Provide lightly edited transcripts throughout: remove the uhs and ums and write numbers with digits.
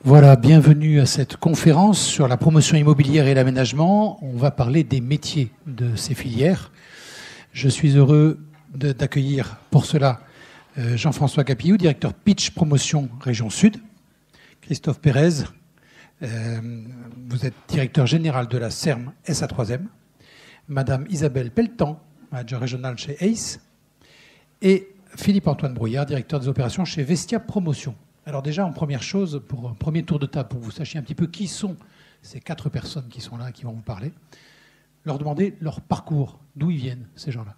Voilà, bienvenue à cette conférence sur la promotion immobilière et l'aménagement. On va parler des métiers de ces filières. Je suis heureux d'accueillir pour cela Jean-François Capillou, directeur Pitch Promotion Région Sud. Christophe Pérez, vous êtes directeur général de la CERM SA3M. Madame Isabelle Pelletan, manager régional chez ACE. Et Philippe-Antoine Brouillard, directeur des opérations chez Vestia Promotion. Alors déjà, en première chose, pour un premier tour de table, pour que vous sachiez un petit peu qui sont ces 4 personnes qui sont là et qui vont vous parler, leur demander leur parcours, d'où ils viennent, ces gens-là.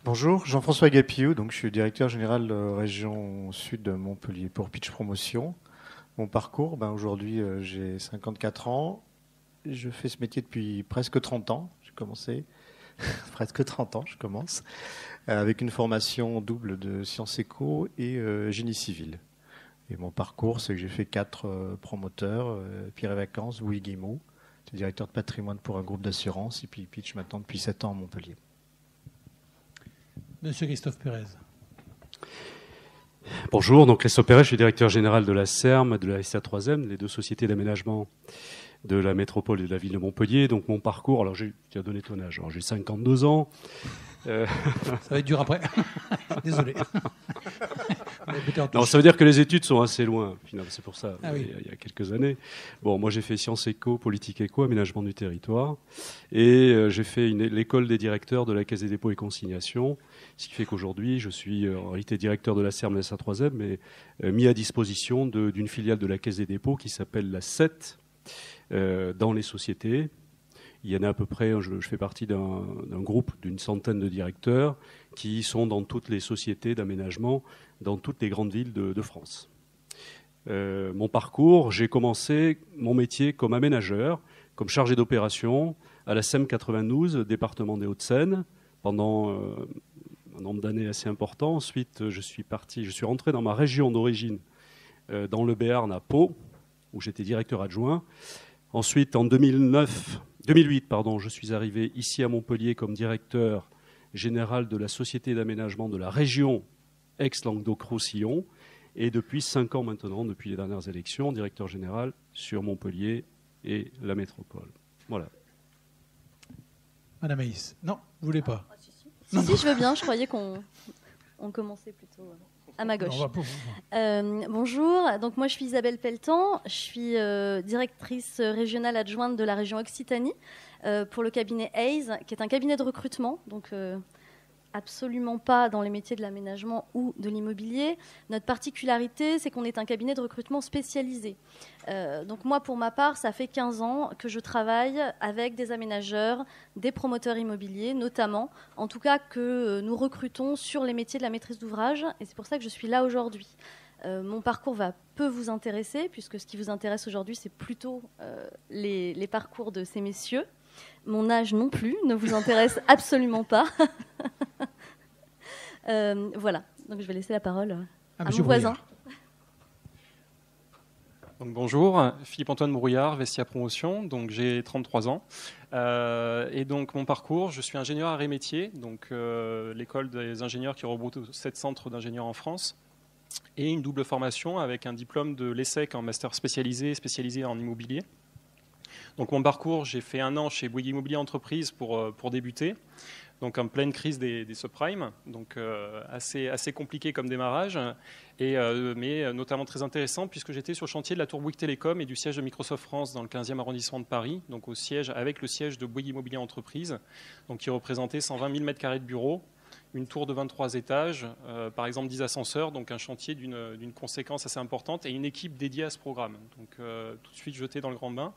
Bonjour, Jean-François Capillou, donc je suis directeur général de région sud de Montpellier pour Pitch Promotion. Mon parcours, aujourd'hui j'ai 54 ans, je fais ce métier depuis presque 30 ans, j'ai commencé, presque 30 ans je commence, avec une formation double de sciences éco et génie civil. Et mon parcours, c'est que j'ai fait 4 promoteurs, Pierre et Vacances, Louis Guillemot, j'étais directeur de patrimoine pour un groupe d'assurance, et puis Pitch maintenant depuis 7 ans à Montpellier. Monsieur Christophe Pérez. Bonjour, donc Christophe Pérez, je suis directeur général de la CERM, de la SA3M, les 2 sociétés d'aménagement de la métropole et de la ville de Montpellier. Donc mon parcours, alors tu as donné ton âge, alors j'ai 52 ans. Ça va être dur après. Désolé. Non, ça veut dire que les études sont assez loin, finalement, c'est pour ça, oui. Il y a quelques années. Bon, moi j'ai fait sciences éco, politique éco, aménagement du territoire, et j'ai fait l'école des directeurs de la Caisse des dépôts et consignations, ce qui fait qu'aujourd'hui je suis en réalité directeur de la CERM et la SA3M, mais mis à disposition d'une filiale de la Caisse des dépôts qui s'appelle la CET, dans les sociétés. Il y en a à peu près, je fais partie d'un groupe d'une centaine de directeurs qui sont dans toutes les sociétés d'aménagement, dans toutes les grandes villes de France. Mon parcours, j'ai commencé mon métier comme aménageur, comme chargé d'opération à la SEM 92, département des Hauts-de-Seine, pendant un nombre d'années assez important. Ensuite, je suis rentré dans ma région d'origine, dans le Béarn à Pau, où j'étais directeur adjoint. Ensuite, en 2008, je suis arrivé ici à Montpellier comme directeur général de la société d'aménagement de la région Aix-Languedoc-Roussillon. Et depuis 5 ans maintenant, depuis les dernières élections, directeur général sur Montpellier et la métropole. Voilà. Madame Aïs. Non, vous ne voulez pas. Si, je veux bien. Je croyais qu'on commençait plutôt à ma gauche. Bonjour, donc moi je suis Isabelle Pelletan, je suis directrice régionale adjointe de la région Occitanie pour le cabinet ACE, qui est un cabinet de recrutement, donc absolument pas dans les métiers de l'aménagement ou de l'immobilier. Notre particularité, c'est qu'on est un cabinet de recrutement spécialisé. Donc moi, pour ma part, ça fait 15 ans que je travaille avec des aménageurs, des promoteurs immobiliers, notamment, en tout cas que nous recrutons sur les métiers de la maîtrise d'ouvrage, et c'est pour ça que je suis là aujourd'hui. Mon parcours va peu vous intéresser, puisque ce qui vous intéresse aujourd'hui, c'est plutôt les parcours de ces messieurs. Mon âge non plus ne vous intéresse absolument pas. Voilà, donc je vais laisser la parole à mon voisin. Donc, bonjour, Philippe-Antoine Brouillard, Vestia Promotion, donc j'ai 33 ans. Et donc mon parcours, je suis ingénieur arts et métiers, donc l'école des ingénieurs qui regroupe 7 centres d'ingénieurs en France, et une double formation avec un diplôme de l'ESSEC en master spécialisé en immobilier. Donc mon parcours, j'ai fait 1 an chez Bouygues Immobilier Entreprise pour débuter, donc en pleine crise des subprimes, donc assez compliqué comme démarrage, mais notamment très intéressant puisque j'étais sur le chantier de la tour Bouygues Télécom et du siège de Microsoft France dans le 15e arrondissement de Paris, donc avec le siège de Bouygues Immobilier Entreprise, donc qui représentait 120 000 m² de bureaux, une tour de 23 étages, par exemple 10 ascenseurs, donc un chantier d'une conséquence assez importante et une équipe dédiée à ce programme. Donc tout de suite jeté dans le grand bain.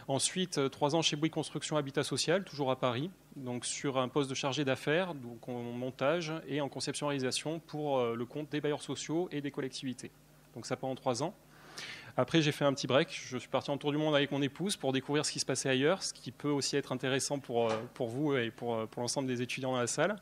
Ensuite, 3 ans chez Bouygues Construction Habitat Social, toujours à Paris, donc sur un poste de chargé d'affaires, donc en montage et en conception-réalisation pour le compte des bailleurs sociaux et des collectivités. Donc ça pendant 3 ans. Après, j'ai fait un petit break. Je suis parti en tour du monde avec mon épouse pour découvrir ce qui se passait ailleurs, ce qui peut aussi être intéressant pour vous et pour l'ensemble des étudiants dans la salle.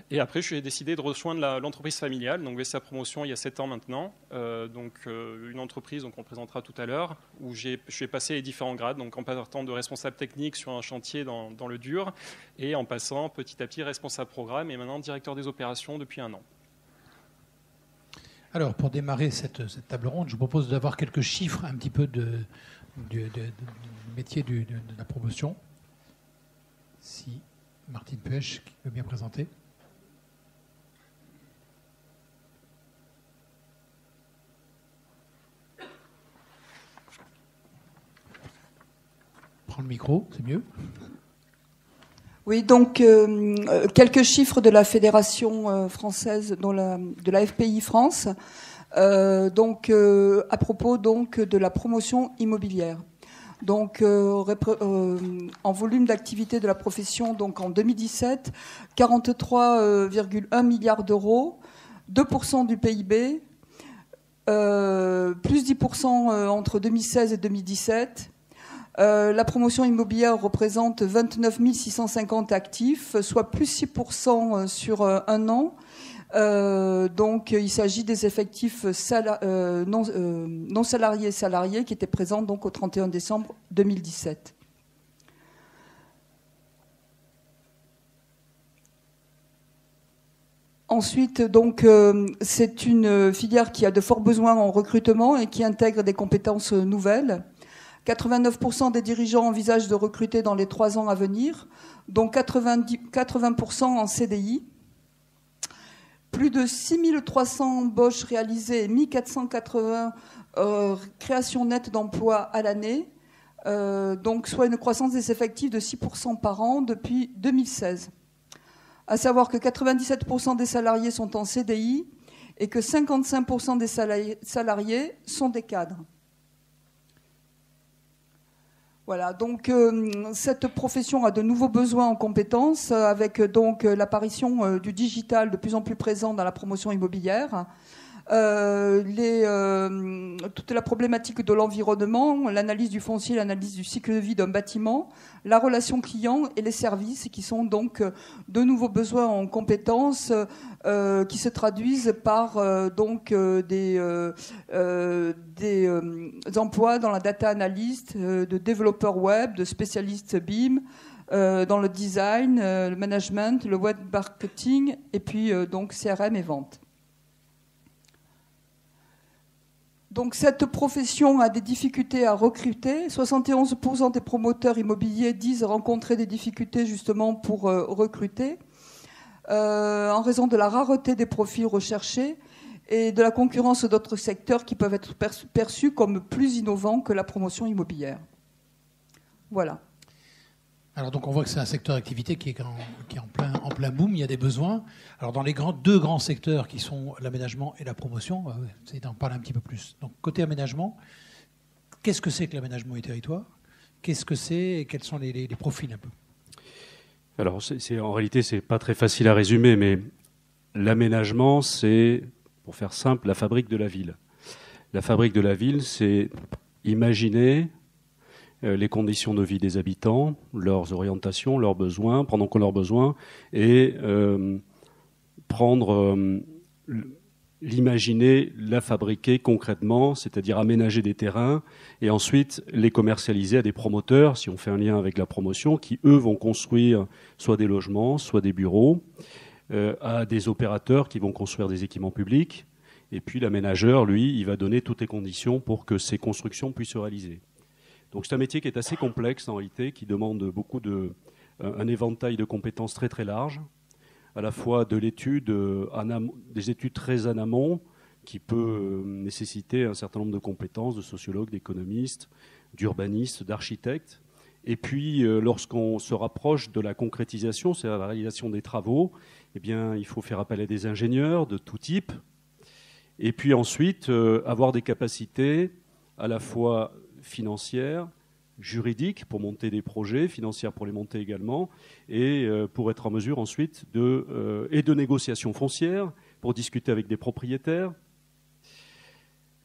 Et après, j'ai décidé de rejoindre l'entreprise familiale, donc Vestia Promotion, il y a 7 ans maintenant. Une entreprise, donc on le présentera tout à l'heure, où je vais passer les différents grades, donc en partant de responsable technique sur un chantier dans le dur, et en passant petit à petit responsable programme, et maintenant directeur des opérations depuis 1 an. Alors, pour démarrer cette table ronde, je vous propose d'avoir quelques chiffres un petit peu du métier de la promotion. Si Martine Puech qui veut bien présenter. Prends le micro, c'est mieux. Oui, donc quelques chiffres de la Fédération française, de la FPI France, à propos donc de la promotion immobilière. Donc en volume d'activité de la profession, donc en 2017, 43,1 milliards d'euros, 2% du PIB, plus 10% entre 2016 et 2017. La promotion immobilière représente 29 650 actifs, soit plus 6% sur un an. Donc il s'agit des effectifs non salariés et salariés qui étaient présents donc au 31 décembre 2017. Ensuite, donc, c'est une filière qui a de forts besoins en recrutement et qui intègre des compétences nouvelles. 89% des dirigeants envisagent de recruter dans les 3 ans à venir, dont 80% en CDI. Plus de 6300 embauches réalisées et 1480 créations nettes d'emplois à l'année, donc soit une croissance des effectifs de 6% par an depuis 2016. À savoir que 97% des salariés sont en CDI et que 55% des salariés sont des cadres. Voilà, donc cette profession a de nouveaux besoins en compétences, avec donc l'apparition du digital de plus en plus présent dans la promotion immobilière, toute la problématique de l'environnement, l'analyse du foncier, l'analyse du cycle de vie d'un bâtiment, la relation client et les services, qui sont donc de nouveaux besoins en compétences qui se traduisent par des emplois dans la data analyst, de développeurs web, de spécialistes BIM, dans le design, le management, le web marketing et puis donc CRM et vente. Donc cette profession a des difficultés à recruter. 71% des promoteurs immobiliers disent rencontrer des difficultés justement pour recruter, en raison de la rareté des profils recherchés et de la concurrence d'autres secteurs qui peuvent être perçus comme plus innovants que la promotion immobilière. Voilà. Alors donc on voit que c'est un secteur d'activité qui est en plein boom, il y a des besoins. Alors dans les deux grands secteurs qui sont l'aménagement et la promotion, on va essayer d'en parler un petit peu plus. Donc côté aménagement, qu'est-ce que c'est que l'aménagement du territoire? Qu'est-ce que c'est et quels sont les profils un peu? Alors en réalité c'est pas très facile à résumer, mais l'aménagement c'est, pour faire simple, la fabrique de la ville. La fabrique de la ville, c'est imaginer les conditions de vie des habitants, leurs orientations, leurs besoins, prendre en compte leurs besoins et l'imaginer, la fabriquer concrètement, c'est-à-dire aménager des terrains et ensuite les commercialiser à des promoteurs, si on fait un lien avec la promotion, qui eux vont construire soit des logements, soit des bureaux, à des opérateurs qui vont construire des équipements publics. Et puis l'aménageur, lui, il va donner toutes les conditions pour que ces constructions puissent se réaliser. Donc c'est un métier qui est assez complexe en réalité, qui demande un éventail de compétences très très large, à la fois de l'étude, des études très en amont, qui peut nécessiter un certain nombre de compétences de sociologues, d'économistes, d'urbanistes, d'architectes. Et puis lorsqu'on se rapproche de la concrétisation, c'est-à-dire la réalisation des travaux, eh bien, il faut faire appel à des ingénieurs de tout type. Et puis ensuite, avoir des capacités à la fois financières, juridiques pour monter des projets, financières pour les monter également, et pour être en mesure ensuite de négociation foncière, pour discuter avec des propriétaires,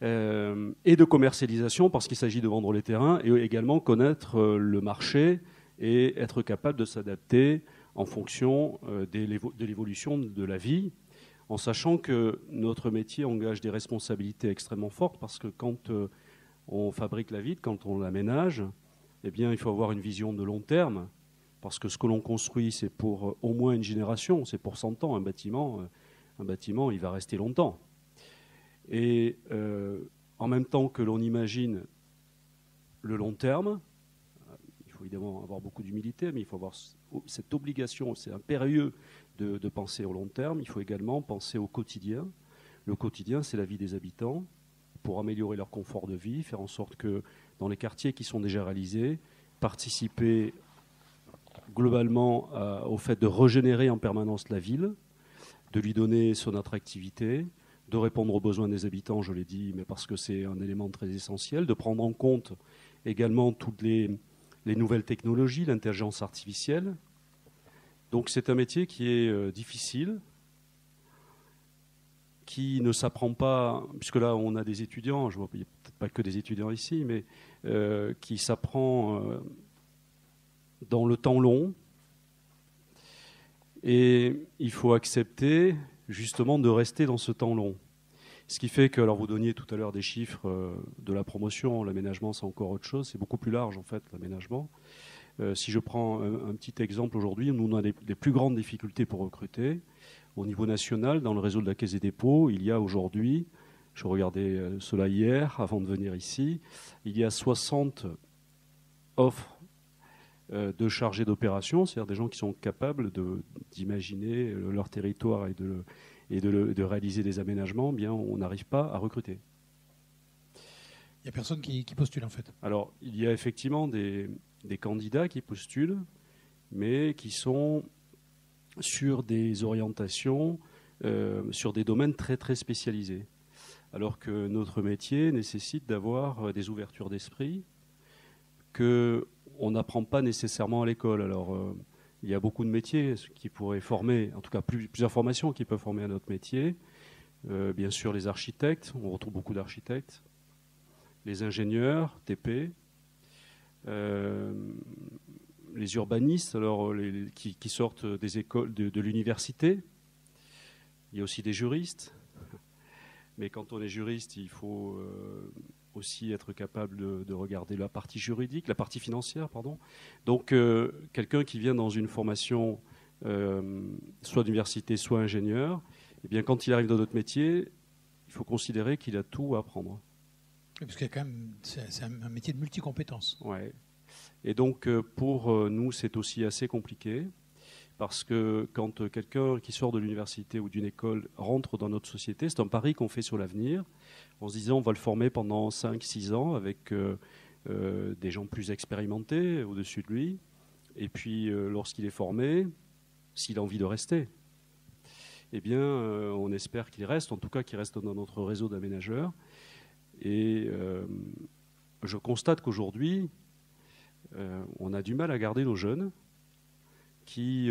et de commercialisation, parce qu'il s'agit de vendre les terrains, et également connaître le marché et être capable de s'adapter en fonction de l'évolution de la vie, en sachant que notre métier engage des responsabilités extrêmement fortes, parce que quand on fabrique la ville, quand on l'aménage, eh bien, il faut avoir une vision de long terme, parce que ce que l'on construit, c'est pour au moins une génération, c'est pour 100 ans. Un bâtiment, il va rester longtemps. Et en même temps que l'on imagine le long terme, il faut évidemment avoir beaucoup d'humilité, mais il faut avoir cette obligation, c'est impérieux de penser au long terme. Il faut également penser au quotidien. Le quotidien, c'est la vie des habitants, pour améliorer leur confort de vie, faire en sorte que dans les quartiers qui sont déjà réalisés, participer globalement au fait de régénérer en permanence la ville, de lui donner son attractivité, de répondre aux besoins des habitants, je l'ai dit, mais parce que c'est un élément très essentiel, de prendre en compte également toutes les nouvelles technologies, l'intelligence artificielle. Donc c'est un métier qui est difficile, qui ne s'apprend pas, puisque là on a des étudiants, je vois il n'y a peut-être pas que des étudiants ici, mais qui s'apprend dans le temps long. Et il faut accepter justement de rester dans ce temps long. Ce qui fait que, alors vous donniez tout à l'heure des chiffres de la promotion, l'aménagement c'est encore autre chose, c'est beaucoup plus large en fait l'aménagement. Si je prends un petit exemple aujourd'hui, nous on a les plus grandes difficultés pour recruter. Au niveau national, dans le réseau de la Caisse des dépôts, il y a aujourd'hui, je regardais cela hier avant de venir ici, il y a 60 offres de chargés d'opération, c'est-à-dire des gens qui sont capables d'imaginer leur territoire et de réaliser des aménagements. Eh bien, on n'arrive pas à recruter. Il n'y a personne qui postule en fait. Alors, il y a effectivement des candidats qui postulent, mais qui sont sur des orientations, sur des domaines très très spécialisés. Alors que notre métier nécessite d'avoir des ouvertures d'esprit qu'on n'apprend pas nécessairement à l'école. Alors, il y a beaucoup de métiers qui pourraient former, en tout cas plusieurs formations qui peuvent former à notre métier. Bien sûr, les architectes, on retrouve beaucoup d'architectes, les ingénieurs, TP, les urbanistes, alors qui sortent des écoles de l'université. Il y a aussi des juristes. Mais quand on est juriste, il faut aussi être capable de regarder la partie juridique, la partie financière, pardon. Donc, quelqu'un qui vient dans une formation, soit d'université, soit ingénieur, eh bien, quand il arrive dans notre métier, il faut considérer qu'il a tout à apprendre. Parce que quand même, c'est un métier de multicompétences. Ouais. Et donc, pour nous, c'est aussi assez compliqué. Parce que quand quelqu'un qui sort de l'université ou d'une école rentre dans notre société, c'est un pari qu'on fait sur l'avenir, en se disant on va le former pendant 5-6 ans avec des gens plus expérimentés au-dessus de lui. Et puis, lorsqu'il est formé, s'il a envie de rester, eh bien, on espère qu'il reste, en tout cas qu'il reste dans notre réseau d'aménageurs. Et je constate qu'aujourd'hui, on a du mal à garder nos jeunes qui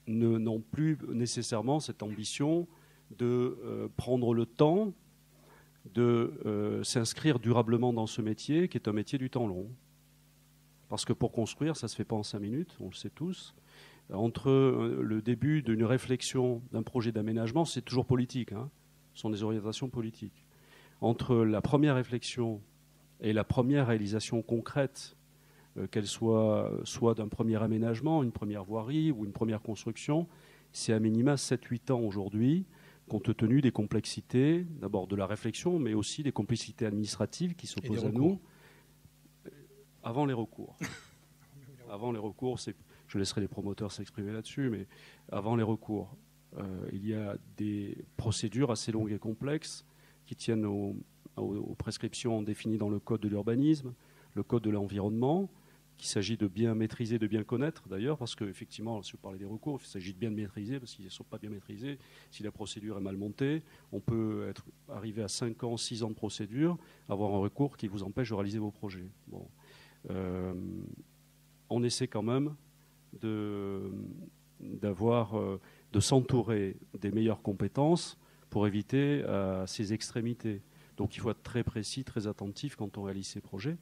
n'ont plus nécessairement cette ambition de prendre le temps de s'inscrire durablement dans ce métier, qui est un métier du temps long. Parce que pour construire, ça ne se fait pas en 5 minutes, on le sait tous. Entre le début d'une réflexion d'un projet d'aménagement, c'est toujours politique, hein, ce sont des orientations politiques. Entre la première réflexion et la première réalisation concrète, qu'elle soit d'un premier aménagement, une première voirie ou une première construction, c'est à minima 7-8 ans aujourd'hui, compte tenu des complexités, d'abord de la réflexion, mais aussi des complexités administratives qui s'opposent à nous, avant les recours. Avant les recours, je laisserai les promoteurs s'exprimer là-dessus, mais avant les recours, il y a des procédures assez longues et complexes qui tiennent aux prescriptions définies dans le code de l'urbanisme, le code de l'environnement, qu'il s'agit de bien maîtriser, de bien connaître d'ailleurs, parce qu'effectivement, si vous parlez des recours, il s'agit de bien maîtriser, parce qu'ils ne sont pas bien maîtrisés. Si la procédure est mal montée, on peut arriver à 5 ans, 6 ans de procédure, avoir un recours qui vous empêche de réaliser vos projets. Bon. On essaie quand même de s'entourer des meilleures compétences pour éviter ces extrémités. Donc il faut être très précis, très attentif quand on réalise ces projets.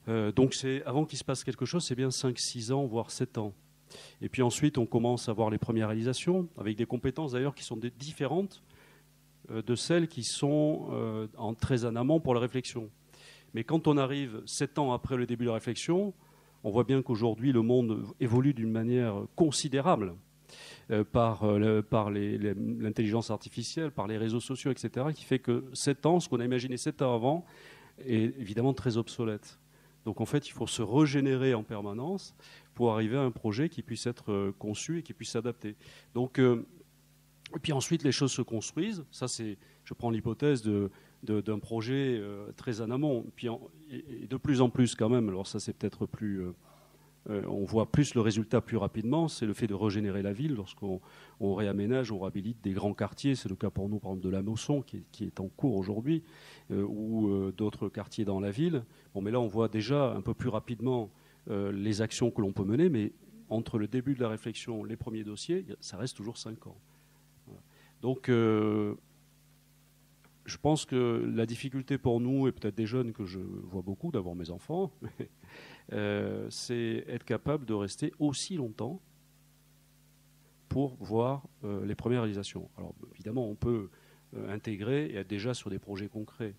Donc avant qu'il se passe quelque chose, c'est bien 5-6 ans, voire 7 ans. Et puis ensuite, on commence à voir les premières réalisations, avec des compétences d'ailleurs qui sont différentes de celles qui sont très en amont pour la réflexion. Mais quand on arrive 7 ans après le début de la réflexion, on voit bien qu'aujourd'hui, le monde évolue d'une manière considérable. par l'intelligence artificielle, par les réseaux sociaux, etc., qui fait que 7 ans, ce qu'on a imaginé 7 ans avant, est évidemment très obsolète. Donc en fait, il faut se régénérer en permanence pour arriver à un projet qui puisse être conçu et qui puisse s'adapter. Donc, et puis ensuite, les choses se construisent. Ça, je prends l'hypothèse d'un projet très en amont. Et de plus en plus quand même, alors ça c'est peut-être plus... on voit plus le résultat plus rapidement, c'est le fait de régénérer la ville. Lorsqu'on réaménage, on réhabilite des grands quartiers, c'est le cas pour nous par exemple de la Mosson qui est en cours aujourd'hui, ou d'autres quartiers dans la ville. Bon, mais là on voit déjà un peu plus rapidement les actions que l'on peut mener, mais entre le début de la réflexion, les premiers dossiers, ça reste toujours 5 ans. Voilà. Donc je pense que la difficulté pour nous, et peut-être des jeunes que je vois beaucoup, d'abord mes enfants, c'est être capable de rester aussi longtemps pour voir les premières réalisations. Alors évidemment, on peut intégrer et être déjà sur des projets concrets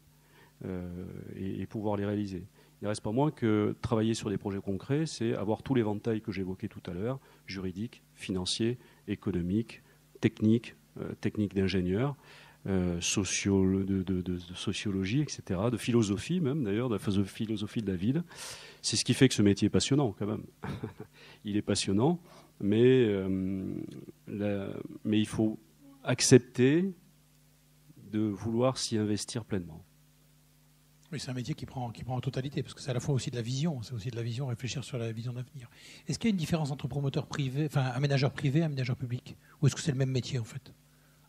et pouvoir les réaliser. Il ne reste pas moins que travailler sur des projets concrets, c'est avoir tout l'éventail que j'évoquais tout à l'heure, juridique, financier, économique, technique d'ingénieur, de sociologie, etc., de philosophie même d'ailleurs, de la philosophie de la ville. C'est ce qui fait que ce métier est passionnant quand même. Il est passionnant, mais il faut accepter de vouloir s'y investir pleinement. Oui, c'est un métier qui prend en totalité, parce que c'est à la fois aussi de la vision, réfléchir sur la vision d'avenir. Est-ce qu'il y a une différence entre promoteur privé, enfin aménageur privé et aménageur public, ou est-ce que c'est le même métier en fait,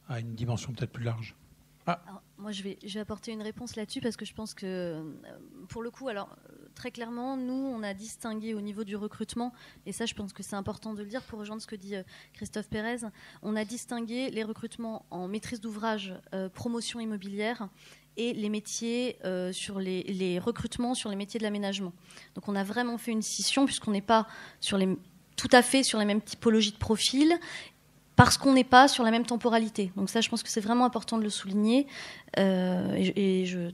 à une dimension peut-être plus large? Alors, moi, je vais apporter une réponse là-dessus parce que je pense que, pour le coup, alors très clairement, nous, on a distingué au niveau du recrutement, et ça, je pense que c'est important de le dire pour rejoindre ce que dit Christophe Pérez, on a distingué les recrutements en maîtrise d'ouvrage, promotion immobilière, et les métiers sur les recrutements sur les métiers de l'aménagement. Donc, on a vraiment fait une scission puisqu'on n'est pas tout à fait sur les mêmes typologies de profils, parce qu'on n'est pas sur la même temporalité. Donc ça, je pense que c'est vraiment important de le souligner. Et je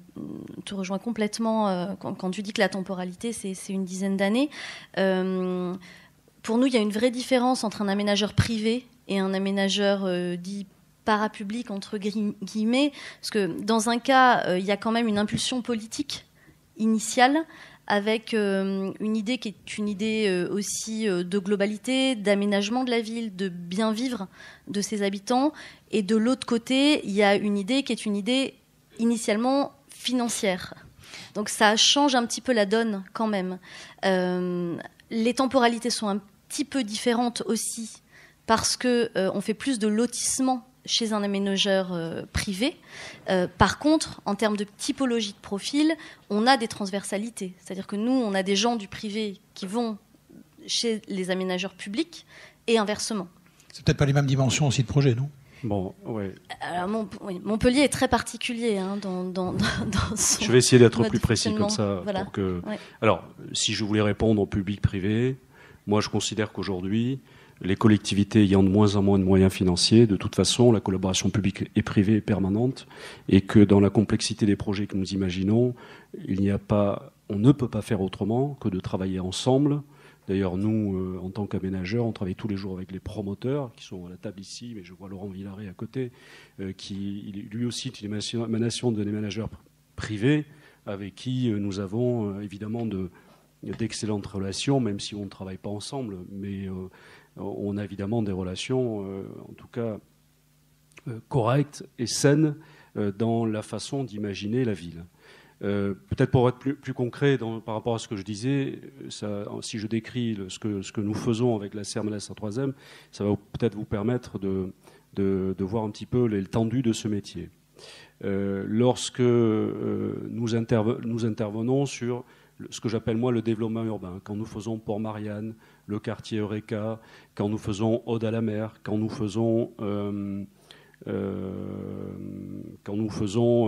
te rejoins complètement quand tu dis que la temporalité, c'est une dizaine d'années. Pour nous, il y a une vraie différence entre un aménageur privé et un aménageur dit parapublic, entre guillemets. Parce que dans un cas, il y a quand même une impulsion politique initiale, avec une idée qui est une idée aussi de globalité, d'aménagement de la ville, de bien vivre de ses habitants. Et de l'autre côté, il y a une idée qui est une idée initialement financière. Donc ça change un petit peu la donne quand même. Les temporalités sont un petit peu différentes aussi parce qu'on fait plus de lotissement chez un aménageur privé. Par contre, en termes de typologie de profil, on a des transversalités. C'est-à-dire que nous, on a des gens du privé qui vont chez les aménageurs publics et inversement. C'est peut-être pas les mêmes dimensions aussi de projet, non ? Bon, ouais. Alors, Montpellier est très particulier dans son... Je vais essayer d'être plus précis comme ça. Voilà. Pour que... ouais. Alors, si je voulais répondre au public-privé, moi je considère qu'aujourd'hui, les collectivités ayant de moins en moins de moyens financiers, de toute façon, la collaboration publique et privée est permanente et que dans la complexité des projets que nous imaginons, on ne peut pas faire autrement que de travailler ensemble. D'ailleurs, nous, en tant qu'aménageurs, on travaille tous les jours avec les promoteurs qui sont à la table ici, mais je vois Laurent Villaret à côté, qui lui aussi est une émanation de aménageurs privés avec qui nous avons évidemment d'excellentes relations, même si on ne travaille pas ensemble, mais on a évidemment des relations, en tout cas, correctes et saines dans la façon d'imaginer la ville. Peut-être pour être plus concret par rapport à ce que je disais, si je décris ce que nous faisons avec la CERMLS en 3e, ça va peut-être vous permettre de voir un petit peu l'étendue de ce métier. Lorsque nous intervenons sur ce que j'appelle moi le développement urbain, quand nous faisons Port-Marianne, le quartier Eureka, quand nous faisons Aude à la mer, quand nous faisons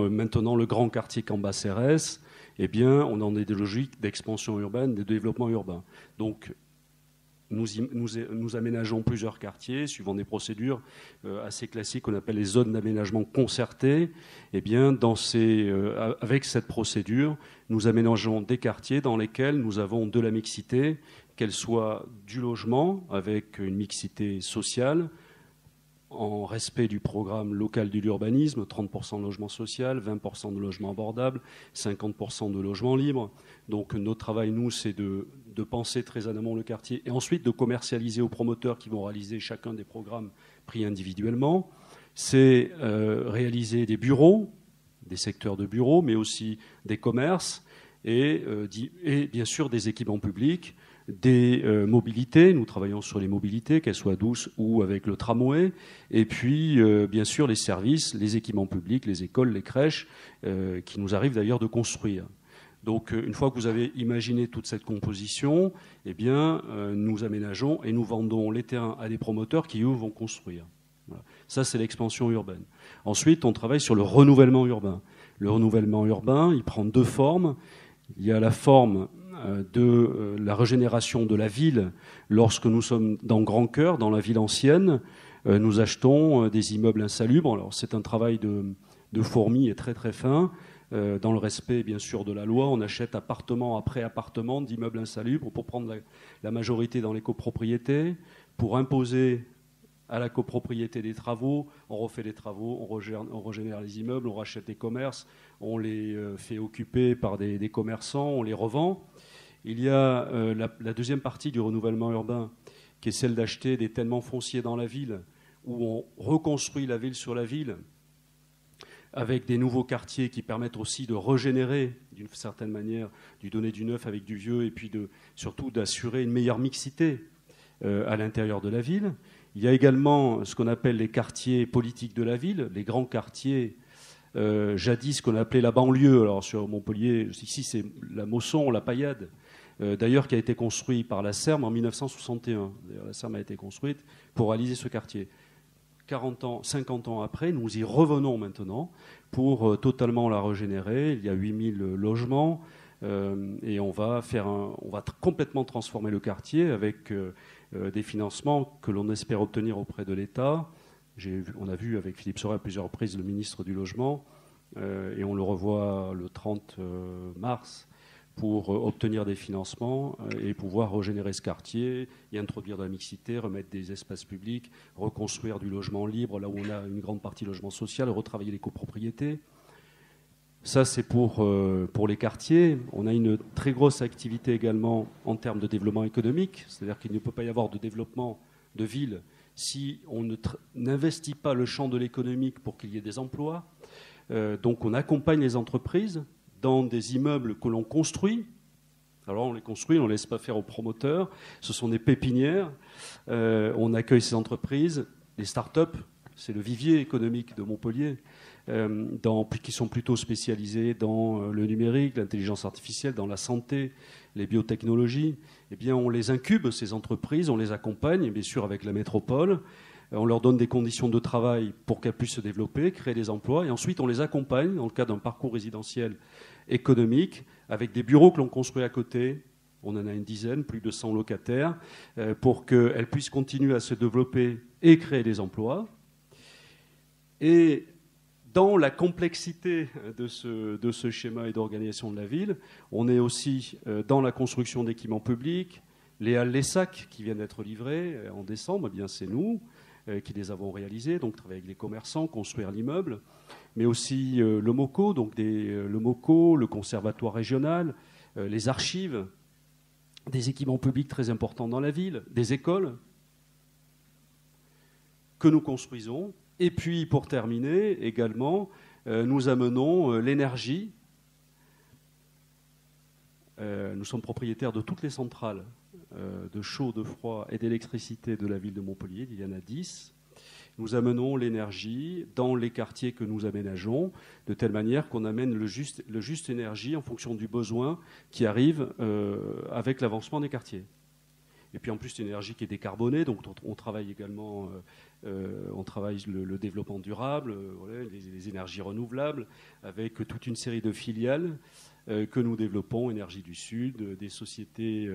maintenant le grand quartier Cambacérès, eh bien, on en est des logiques d'expansion urbaine, de développement urbain. Donc, nous aménageons plusieurs quartiers suivant des procédures assez classiques qu'on appelle les zones d'aménagement concertées. Eh bien, avec cette procédure, nous aménageons des quartiers dans lesquels nous avons de la mixité qu'elle soit du logement avec une mixité sociale, en respect du programme local de l'urbanisme, 30% de logement social, 20% de logement abordable, 50% de logement libre. Donc notre travail, nous, c'est de penser très en amont le quartier et ensuite de commercialiser aux promoteurs qui vont réaliser chacun des programmes pris individuellement. C'est réaliser des bureaux, des secteurs de bureaux, mais aussi des commerces et bien sûr des équipements publics, des mobilités. Nous travaillons sur les mobilités, qu'elles soient douces ou avec le tramway, et puis bien sûr les services, les équipements publics, les écoles, les crèches, qui nous arrivent d'ailleurs de construire. Donc une fois que vous avez imaginé toute cette composition, eh bien, nous aménageons et nous vendons les terrains à des promoteurs qui, eux, vont construire. Voilà. Ça, c'est l'expansion urbaine. Ensuite, on travaille sur le renouvellement urbain. Le renouvellement urbain, il prend deux formes. Il y a la forme de la régénération de la ville. Lorsque nous sommes dans Grand Cœur, dans la ville ancienne, nous achetons des immeubles insalubres. Alors c'est un travail de fourmi et très très fin. Dans le respect bien sûr de la loi, on achète appartement après appartement d'immeubles insalubres pour prendre la majorité dans les copropriétés, pour imposer à la copropriété des travaux, on refait les travaux, on régénère les immeubles, on rachète des commerces, on les fait occuper par des commerçants, on les revend. Il y a la deuxième partie du renouvellement urbain, qui est celle d'acheter des ténements fonciers dans la ville, où on reconstruit la ville sur la ville, avec des nouveaux quartiers qui permettent aussi de régénérer, d'une certaine manière, du donner du neuf avec du vieux, et puis surtout d'assurer une meilleure mixité à l'intérieur de la ville. Il y a également ce qu'on appelle les quartiers politiques de la ville, les grands quartiers, jadis qu'on appelait la banlieue. Alors sur Montpellier, ici c'est la Mosson, la Paillade, d'ailleurs qui a été construit par la SERM en 1961. D'ailleurs, la SERM a été construite pour réaliser ce quartier. 50 ans après, nous y revenons maintenant pour totalement la régénérer. Il y a 8000 logements et on va complètement transformer le quartier avec des financements que l'on espère obtenir auprès de l'État. On a vu avec Philippe Sauret à plusieurs reprises le ministre du Logement et on le revoit le 30 mars pour obtenir des financements et pouvoir régénérer ce quartier, y introduire de la mixité, remettre des espaces publics, reconstruire du logement libre là où on a une grande partie logement social, retravailler les copropriétés. Ça, c'est pour les quartiers. On a une très grosse activité également en termes de développement économique, c'est-à-dire qu'il ne peut pas y avoir de développement de ville si on n'investit pas le champ de l'économique pour qu'il y ait des emplois. Donc on accompagne les entreprises dans des immeubles que l'on construit. Alors on les construit, on ne laisse pas faire aux promoteurs. Ce sont des pépinières. On accueille ces entreprises, les start-up. C'est le vivier économique de Montpellier, qui sont plutôt spécialisés dans le numérique, l'intelligence artificielle, dans la santé, les biotechnologies. Eh bien, on les incube, ces entreprises, on les accompagne, bien sûr avec la métropole. On leur donne des conditions de travail pour qu'elles puissent se développer, créer des emplois. Et ensuite, on les accompagne dans le cadre d'un parcours résidentiel économique avec des bureaux que l'on construit à côté. On en a une dizaine, plus de 100 locataires, pour qu'elles puissent continuer à se développer et créer des emplois. Et dans la complexité de ce schéma et d'organisation de la ville, on est aussi dans la construction d'équipements publics. Les halles Les Sacs qui viennent d'être livrées en décembre, eh bien c'est nous qui les avons réalisés, donc travailler avec les commerçants, construire l'immeuble, mais aussi le MOCO, donc le MOCO, le conservatoire régional, les archives, des équipements publics très importants dans la ville, des écoles que nous construisons. Et puis, pour terminer, également, nous amenons l'énergie. Nous sommes propriétaires de toutes les centrales de chaud, de froid et d'électricité de la ville de Montpellier. Il y en a 10. Nous amenons l'énergie dans les quartiers que nous aménageons, de telle manière qu'on amène le juste énergie en fonction du besoin qui arrive avec l'avancement des quartiers. Et puis en plus, c'est une énergie qui est décarbonée, donc on travaille également le développement durable, les énergies renouvelables, avec toute une série de filiales que nous développons, Énergie du Sud, des sociétés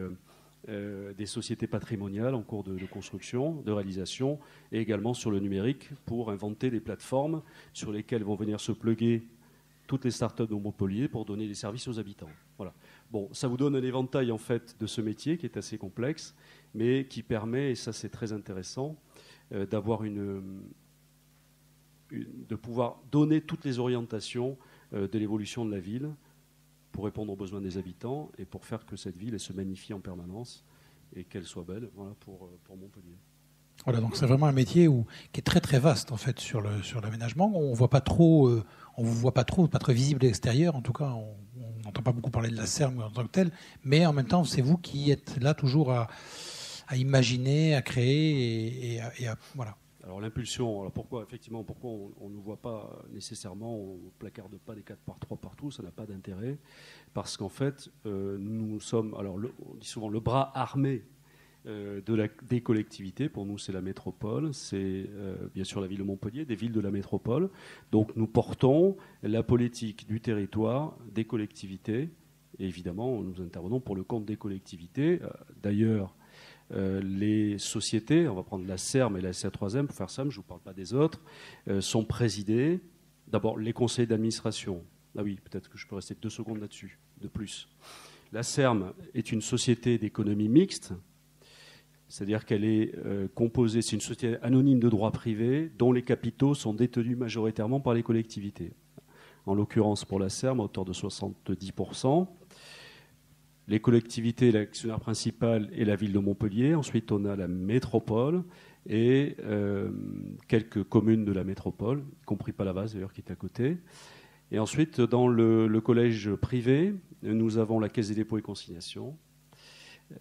patrimoniales en cours de construction, de réalisation, et également sur le numérique pour inventer des plateformes sur lesquelles vont venir se plugger toutes les startups de Montpellier pour donner des services aux habitants. Voilà. Bon, ça vous donne un éventail en fait de ce métier qui est assez complexe, mais qui permet, et ça c'est très intéressant, d'avoir de pouvoir donner toutes les orientations de l'évolution de la ville pour répondre aux besoins des habitants et pour faire que cette ville elle se magnifie en permanence et qu'elle soit belle, voilà, pour Montpellier. Voilà, donc c'est vraiment un métier qui est très très vaste en fait sur l'aménagement. On voit pas trop, on vous voit pas très visible de l'extérieur. En tout cas, on n'entend pas beaucoup parler de la SERM en tant que telle, mais en même temps, c'est vous qui êtes là toujours à imaginer, à créer et à voilà. Alors l'impulsion, alors pourquoi on ne voit pas nécessairement, on ne placarde pas des 4x3 partout, ça n'a pas d'intérêt, parce qu'en fait, nous sommes, alors on dit souvent le bras armé des collectivités. Pour nous, c'est la métropole, c'est bien sûr la ville de Montpellier, des villes de la métropole. Donc nous portons la politique du territoire, des collectivités, et évidemment, nous intervenons pour le compte des collectivités. D'ailleurs, les sociétés, on va prendre la SERM et la SA3M, pour faire simple, je ne vous parle pas des autres, sont présidées, d'abord les conseils d'administration. Ah oui, peut-être que je peux rester 2 secondes là-dessus, de plus. La SERM est une société d'économie mixte, c'est-à-dire qu'elle est composée, c'est une société anonyme de droit privé dont les capitaux sont détenus majoritairement par les collectivités. En l'occurrence pour la SERM, à hauteur de 70%. Les collectivités, l'actionnaire principal est la ville de Montpellier. Ensuite, on a la métropole et quelques communes de la métropole, y compris Palavas d'ailleurs qui est à côté. Et ensuite, dans le collège privé, nous avons la Caisse des dépôts et consignations,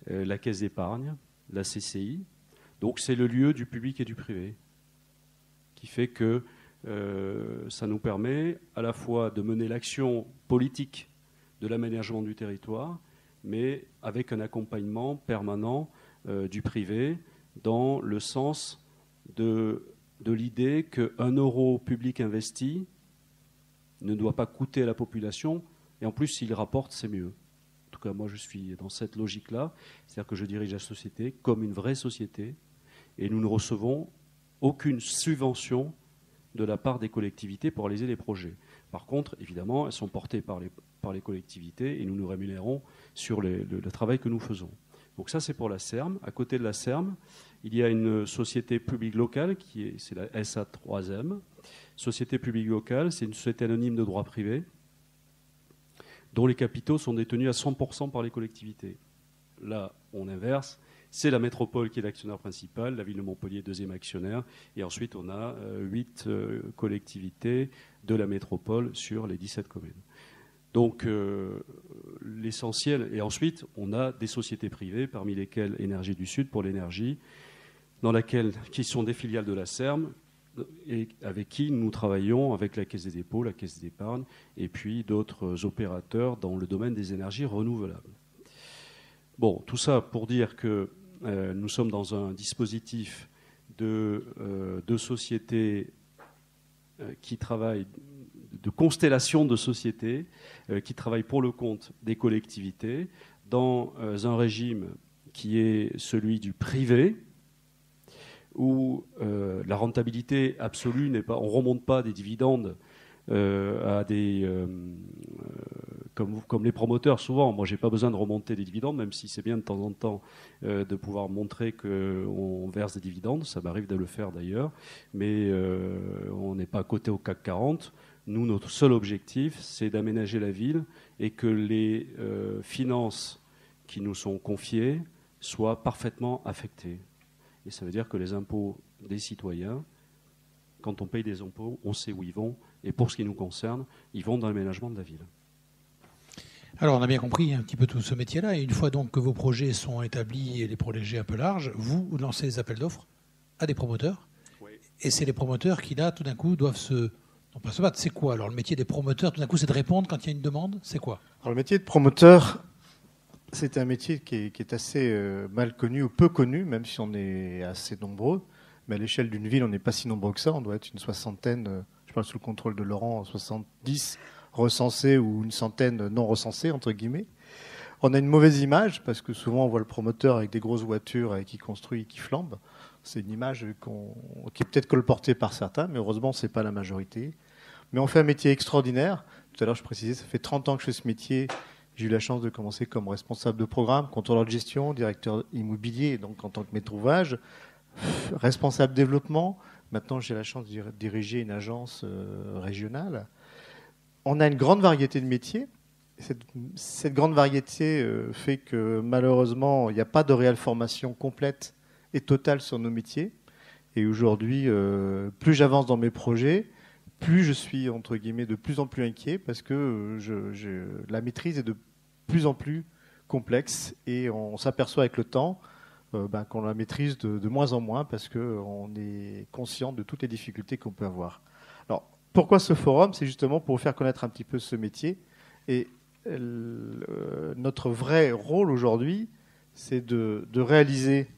la Caisse d'épargne, la CCI. Donc c'est le lieu du public et du privé qui fait que ça nous permet à la fois de mener l'action politique de l'aménagement du territoire, mais avec un accompagnement permanent du privé dans le sens de l'idée qu'un euro public investi ne doit pas coûter à la population, et en plus s'il rapporte, c'est mieux. En tout cas, moi je suis dans cette logique-là, c'est-à-dire que je dirige la société comme une vraie société, et nous ne recevons aucune subvention de la part des collectivités pour réaliser les projets. Par contre, évidemment, elles sont portées par les collectivités et nous nous rémunérons sur le travail que nous faisons. Donc ça, c'est pour la SERM. À côté de la SERM, il y a une société publique locale, c'est la SA3M. Société publique locale, c'est une société anonyme de droit privé dont les capitaux sont détenus à 100% par les collectivités. Là, on inverse. C'est la métropole qui est l'actionnaire principal, la ville de Montpellier, deuxième actionnaire, et ensuite on a 8 collectivités de la métropole sur les 17 communes. Donc l'essentiel, et ensuite on a des sociétés privées, parmi lesquelles Énergie du Sud pour l'énergie, qui sont des filiales de la SERM, et avec qui nous travaillons avec la Caisse des dépôts, la Caisse d'épargne, et puis d'autres opérateurs dans le domaine des énergies renouvelables. Bon, tout ça pour dire que nous sommes dans un dispositif de sociétés qui travaillent, de constellation de sociétés qui travaillent pour le compte des collectivités dans un régime qui est celui du privé, où la rentabilité absolue n'est pas, on ne remonte pas des dividendes à des comme les promoteurs souvent. Moi, j'ai pas besoin de remonter des dividendes, même si c'est bien de temps en temps de pouvoir montrer qu'on verse des dividendes. Ça m'arrive de le faire d'ailleurs, mais on n'est pas coté au CAC 40. Nous, notre seul objectif, c'est d'aménager la ville et que les finances qui nous sont confiées soient parfaitement affectées. Et ça veut dire que les impôts des citoyens, quand on paye des impôts, on sait où ils vont. Et pour ce qui nous concerne, ils vont dans l'aménagement de la ville. Alors, on a bien compris un petit peu tout ce métier-là. Et une fois donc que vos projets sont établis et les projets un peu larges, vous lancez des appels d'offres à des promoteurs. Oui. Et c'est les promoteurs qui, là, tout d'un coup, doivent non pas se battre. C'est quoi alors le métier des promoteurs, tout d'un coup, c'est de répondre quand il y a une demande. C'est quoi? Alors, le métier de promoteur, c'est un métier qui est assez mal connu ou peu connu, même si on est assez nombreux. Mais à l'échelle d'une ville, on n'est pas si nombreux que ça. On doit être une soixantaine, je parle sous le contrôle de Laurent, 70 recensés ou une centaine non recensés, entre guillemets. On a une mauvaise image, parce que souvent on voit le promoteur avec des grosses voitures et qui construit, qui flambe. C'est une image qui est peut-être colportée par certains, mais heureusement, ce n'est pas la majorité. Mais on fait un métier extraordinaire, tout à l'heure je précisais, ça fait 30 ans que je fais ce métier. J'ai eu la chance de commencer comme responsable de programme, contrôleur de gestion, directeur immobilier, donc en tant que maître d'ouvrage, responsable développement. Maintenant, j'ai la chance de diriger une agence régionale. On a une grande variété de métiers. Cette grande variété fait que malheureusement, il n'y a pas de réelle formation complète et totale sur nos métiers. Et aujourd'hui, plus j'avance dans mes projets, plus je suis, entre guillemets, de plus en plus inquiet parce que la maîtrise est de plus en plus complexe et on s'aperçoit avec le temps qu'on la maîtrise de moins en moins parce qu'on est conscient de toutes les difficultés qu'on peut avoir. Alors, pourquoi ce forum? C'est justement pour vous faire connaître un petit peu ce métier. Et notre vrai rôle aujourd'hui, c'est de réaliser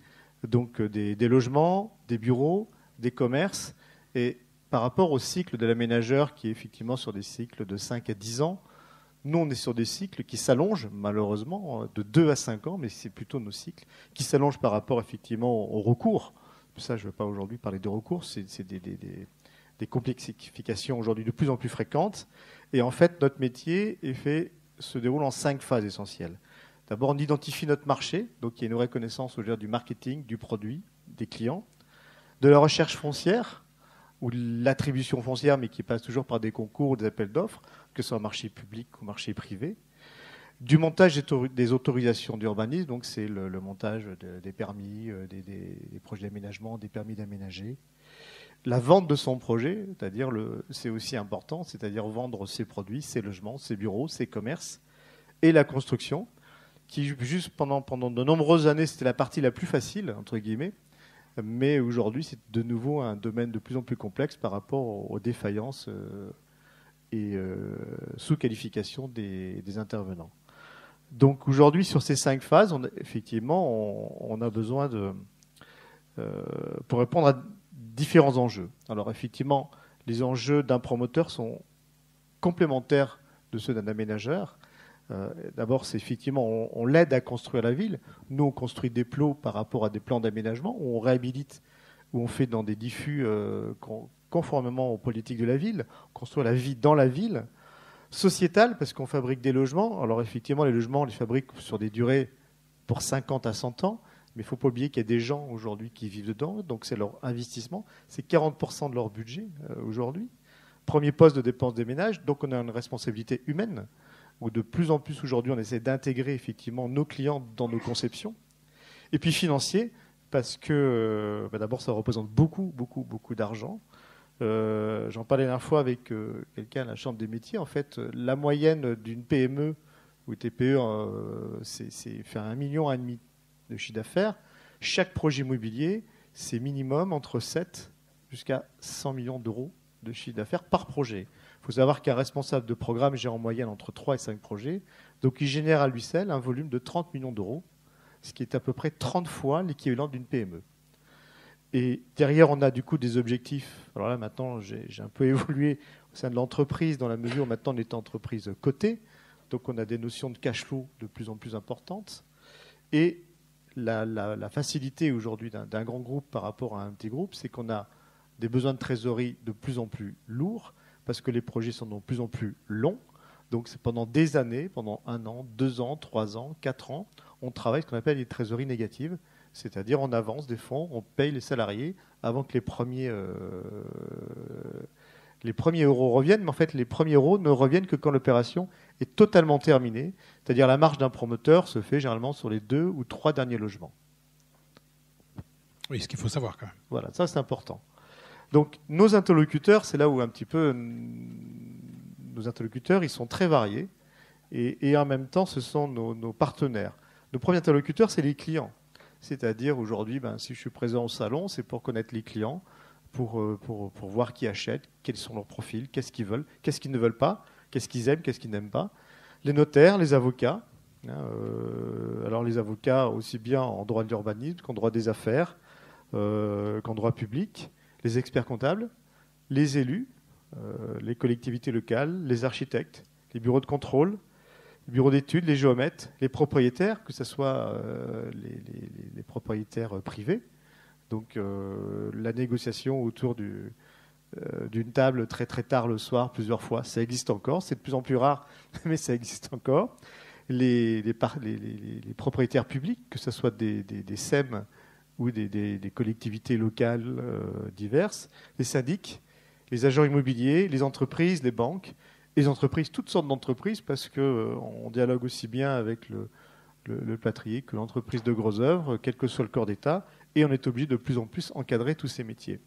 donc, des logements, des bureaux, des commerces. Et par rapport au cycle de l'aménageur qui est effectivement sur des cycles de 5 à 10 ans, nous, on est sur des cycles qui s'allongent, malheureusement, de 2 à 5 ans, mais c'est plutôt nos cycles qui s'allongent par rapport, effectivement, au recours. Ça, je ne veux pas aujourd'hui parler de recours, c'est des complexifications aujourd'hui de plus en plus fréquentes. Et en fait, notre métier se déroule en 5 phases essentielles. D'abord, on identifie notre marché, donc il y a une reconnaissance du marketing, du produit, des clients, de la recherche foncière, ou l'attribution foncière, mais qui passe toujours par des concours ou des appels d'offres, que ce soit marché public ou marché privé. Du montage des autorisations d'urbanisme, donc c'est le montage des permis, des projets d'aménagement, des permis d'aménager. La vente de son projet, c'est-à-dire c'est aussi important, c'est-à-dire vendre ses produits, ses logements, ses bureaux, ses commerces, et la construction, qui juste pendant de nombreuses années, c'était la partie la plus facile, entre guillemets, mais aujourd'hui, c'est de nouveau un domaine de plus en plus complexe par rapport aux défaillances et sous-qualification des intervenants. Donc aujourd'hui, sur ces 5 phases, on a besoin pour répondre à différents enjeux. Alors effectivement, les enjeux d'un promoteur sont complémentaires de ceux d'un aménageur. D'abord, c'est effectivement, on l'aide à construire la ville. Nous, on construit des plots par rapport à des plans d'aménagement, où on réhabilite, où on fait dans des diffus conformément aux politiques de la ville, on construit la vie dans la ville. Sociétal, parce qu'on fabrique des logements. Alors effectivement, les logements, on les fabrique sur des durées pour 50 à 100 ans, mais il ne faut pas oublier qu'il y a des gens aujourd'hui qui vivent dedans, donc c'est leur investissement, c'est 40% de leur budget aujourd'hui. Premier poste de dépenses des ménages, donc on a une responsabilité humaine, où de plus en plus aujourd'hui on essaie d'intégrer effectivement nos clients dans nos conceptions. Et puis financier, parce que d'abord ça représente beaucoup d'argent. J'en parlais la dernière fois avec quelqu'un à la Chambre des métiers. En fait, la moyenne d'une PME ou TPE, c'est faire 1,5 million de chiffre d'affaires. Chaque projet immobilier, c'est minimum entre 7 jusqu'à 100 millions d'euros de chiffre d'affaires par projet. Il faut savoir qu'un responsable de programme gère en moyenne entre 3 et 5 projets. Donc il génère à lui seul un volume de 30 millions d'euros, ce qui est à peu près 30 fois l'équivalent d'une PME. Et derrière, on a du coup des objectifs. Alors là, maintenant, j'ai un peu évolué au sein de l'entreprise, dans la mesure où maintenant on est entreprise cotée. Donc on a des notions de cash flow de plus en plus importantes. Et la facilité aujourd'hui d'un grand groupe par rapport à un petit groupe, c'est qu'on a des besoins de trésorerie de plus en plus lourds, parce que les projets sont de plus en plus longs. Donc c'est pendant des années, pendant 1 an, 2 ans, 3 ans, 4 ans, on travaille ce qu'on appelle les trésoreries négatives. C'est-à-dire on avance des fonds, on paye les salariés avant que les premiers euros reviennent. Mais en fait, les premiers euros ne reviennent que quand l'opération est totalement terminée. C'est-à-dire la marge d'un promoteur se fait généralement sur les 2 ou 3 derniers logements. Oui, ce qu'il faut savoir quand même. Voilà, ça c'est important. Donc nos interlocuteurs, c'est là où un petit peu nos interlocuteurs, ils sont très variés. Et en même temps, ce sont nos partenaires. Nos premiers interlocuteurs, c'est les clients. C'est-à-dire aujourd'hui, si je suis présent au salon, c'est pour connaître les clients, pour voir qui achète, quels sont leurs profils, qu'est-ce qu'ils veulent, qu'est-ce qu'ils ne veulent pas, qu'est-ce qu'ils aiment, qu'est-ce qu'ils n'aiment pas. Les notaires, les avocats. Alors les avocats aussi bien en droit de l'urbanisme qu'en droit des affaires, qu'en droit public. Les experts comptables, les élus, les collectivités locales, les architectes, les bureaux de contrôle, les bureaux d'études, les géomètres, les propriétaires, que ce soit les propriétaires privés. Donc la négociation autour d'une table très très tard le soir, plusieurs fois. Ça existe encore, c'est de plus en plus rare, mais ça existe encore. Les propriétaires publics, que ce soit des SEM ou des collectivités locales diverses, les syndics, les agents immobiliers, les entreprises, les banques, les entreprises, toutes sortes d'entreprises, parce qu'on dialogue aussi bien avec le plâtrier que l'entreprise de grosses œuvres, quel que soit le corps d'État, et on est obligé de plus en plus encadrer tous ces métiers.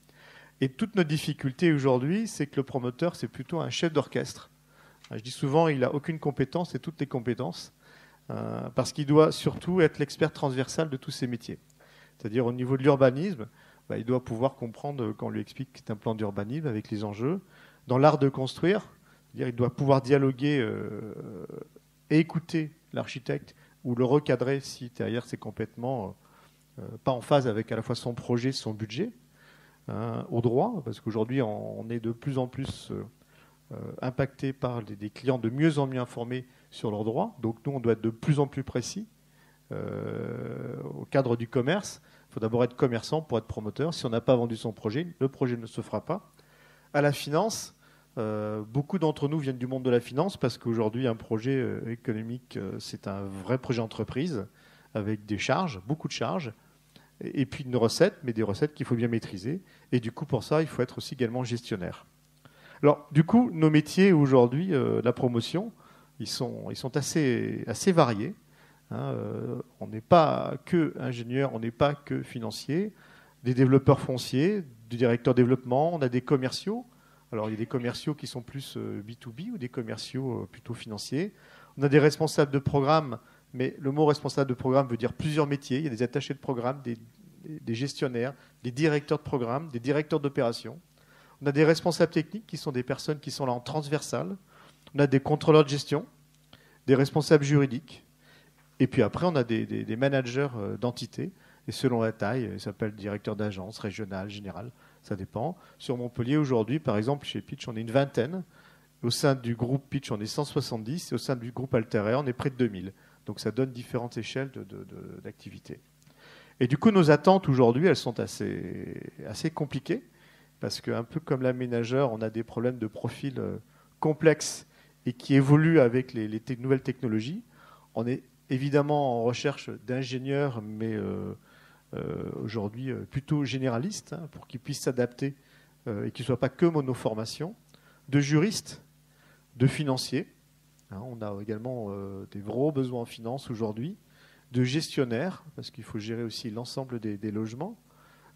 Et toute notre difficulté aujourd'hui, c'est que le promoteur, c'est plutôt un chef d'orchestre. Je dis souvent, il n'a aucune compétence et toutes les compétences, parce qu'il doit surtout être l'expert transversal de tous ces métiers. C'est-à-dire au niveau de l'urbanisme, il doit pouvoir comprendre quand on lui explique que c'est un plan d'urbanisme avec les enjeux. Dans l'art de construire, il doit pouvoir dialoguer et écouter l'architecte ou le recadrer si derrière c'est complètement pas en phase avec à la fois son projet, son budget, au droit, parce qu'aujourd'hui on est de plus en plus impacté par des clients de mieux en mieux informés sur leurs droits. Donc nous on doit être de plus en plus précis au cadre du commerce. Il faut d'abord être commerçant pour être promoteur. Si on n'a pas vendu son projet, le projet ne se fera pas. À la finance, beaucoup d'entre nous viennent du monde de la finance parce qu'aujourd'hui, un projet économique, c'est un vrai projet entreprise avec des charges, beaucoup de charges, et puis une recette, mais des recettes qu'il faut bien maîtriser. Et du coup, pour ça, il faut être aussi également gestionnaire. Alors, du coup, nos métiers aujourd'hui, la promotion, ils sont assez variés. On n'est pas que ingénieur, on n'est pas que financier, des développeurs fonciers, du directeur développement, on a des commerciaux. Alors il y a des commerciaux qui sont plus B2B ou des commerciaux plutôt financiers. On a des responsables de programme, mais le mot responsable de programme veut dire plusieurs métiers. Il y a des attachés de programme, des gestionnaires, des directeurs de programme, des directeurs d'opération. On a des responsables techniques qui sont des personnes qui sont là en transversal. On a des contrôleurs de gestion, des responsables juridiques. Et puis après, on a des managers d'entités. Et selon la taille, ils s'appellent directeur d'agence, régional, général, ça dépend. Sur Montpellier, aujourd'hui, par exemple, chez Pitch, on est une vingtaine. Au sein du groupe Pitch, on est 170. Et au sein du groupe Alterair, on est près de 2000. Donc ça donne différentes échelles d'activité. Et du coup, nos attentes aujourd'hui, elles sont assez compliquées. Parce qu'un peu comme l'aménageur, on a des problèmes de profil complexes et qui évoluent avec les nouvelles technologies. On est évidemment en recherche d'ingénieurs, mais aujourd'hui plutôt généralistes, pour qu'ils puissent s'adapter et qu'ils ne soient pas que monoformation, de juristes, de financiers. On a également des gros besoins en finance aujourd'hui, de gestionnaires, parce qu'il faut gérer aussi l'ensemble des logements,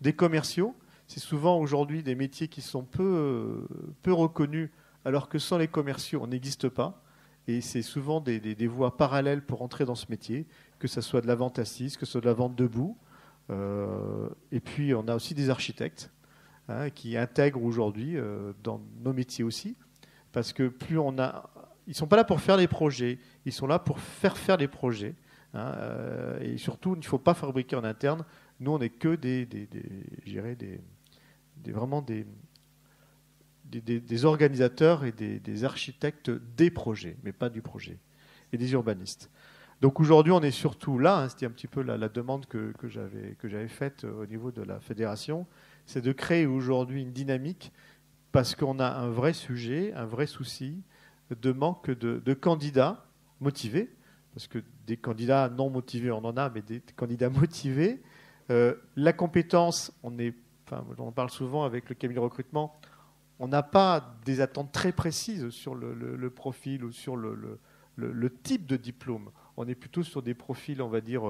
des commerciaux. C'est souvent aujourd'hui des métiers qui sont peu reconnus, alors que sans les commerciaux, on n'existe pas. Et c'est souvent des voies parallèles pour entrer dans ce métier, que ce soit de la vente assise, que ce soit de la vente debout. Et puis, on a aussi des architectes qui intègrent aujourd'hui dans nos métiers aussi. Parce que plus on a... Ils ne sont pas là pour faire des projets, ils sont là pour faire des projets. Et surtout, il ne faut pas fabriquer en interne. Nous, on n'est que vraiment des organisateurs et des architectes des projets, mais pas du projet, et des urbanistes. Donc aujourd'hui, on est surtout là, c'était un petit peu la demande que j'avais faite au niveau de la fédération, c'est de créer aujourd'hui une dynamique, parce qu'on a un vrai sujet, un vrai souci de manque de candidats motivés, parce que des candidats non motivés, on en a, mais des candidats motivés. La compétence, on parle souvent avec le cabinet de recrutement, on n'a pas des attentes très précises sur le profil ou sur le type de diplôme. On est plutôt sur des profils, on va dire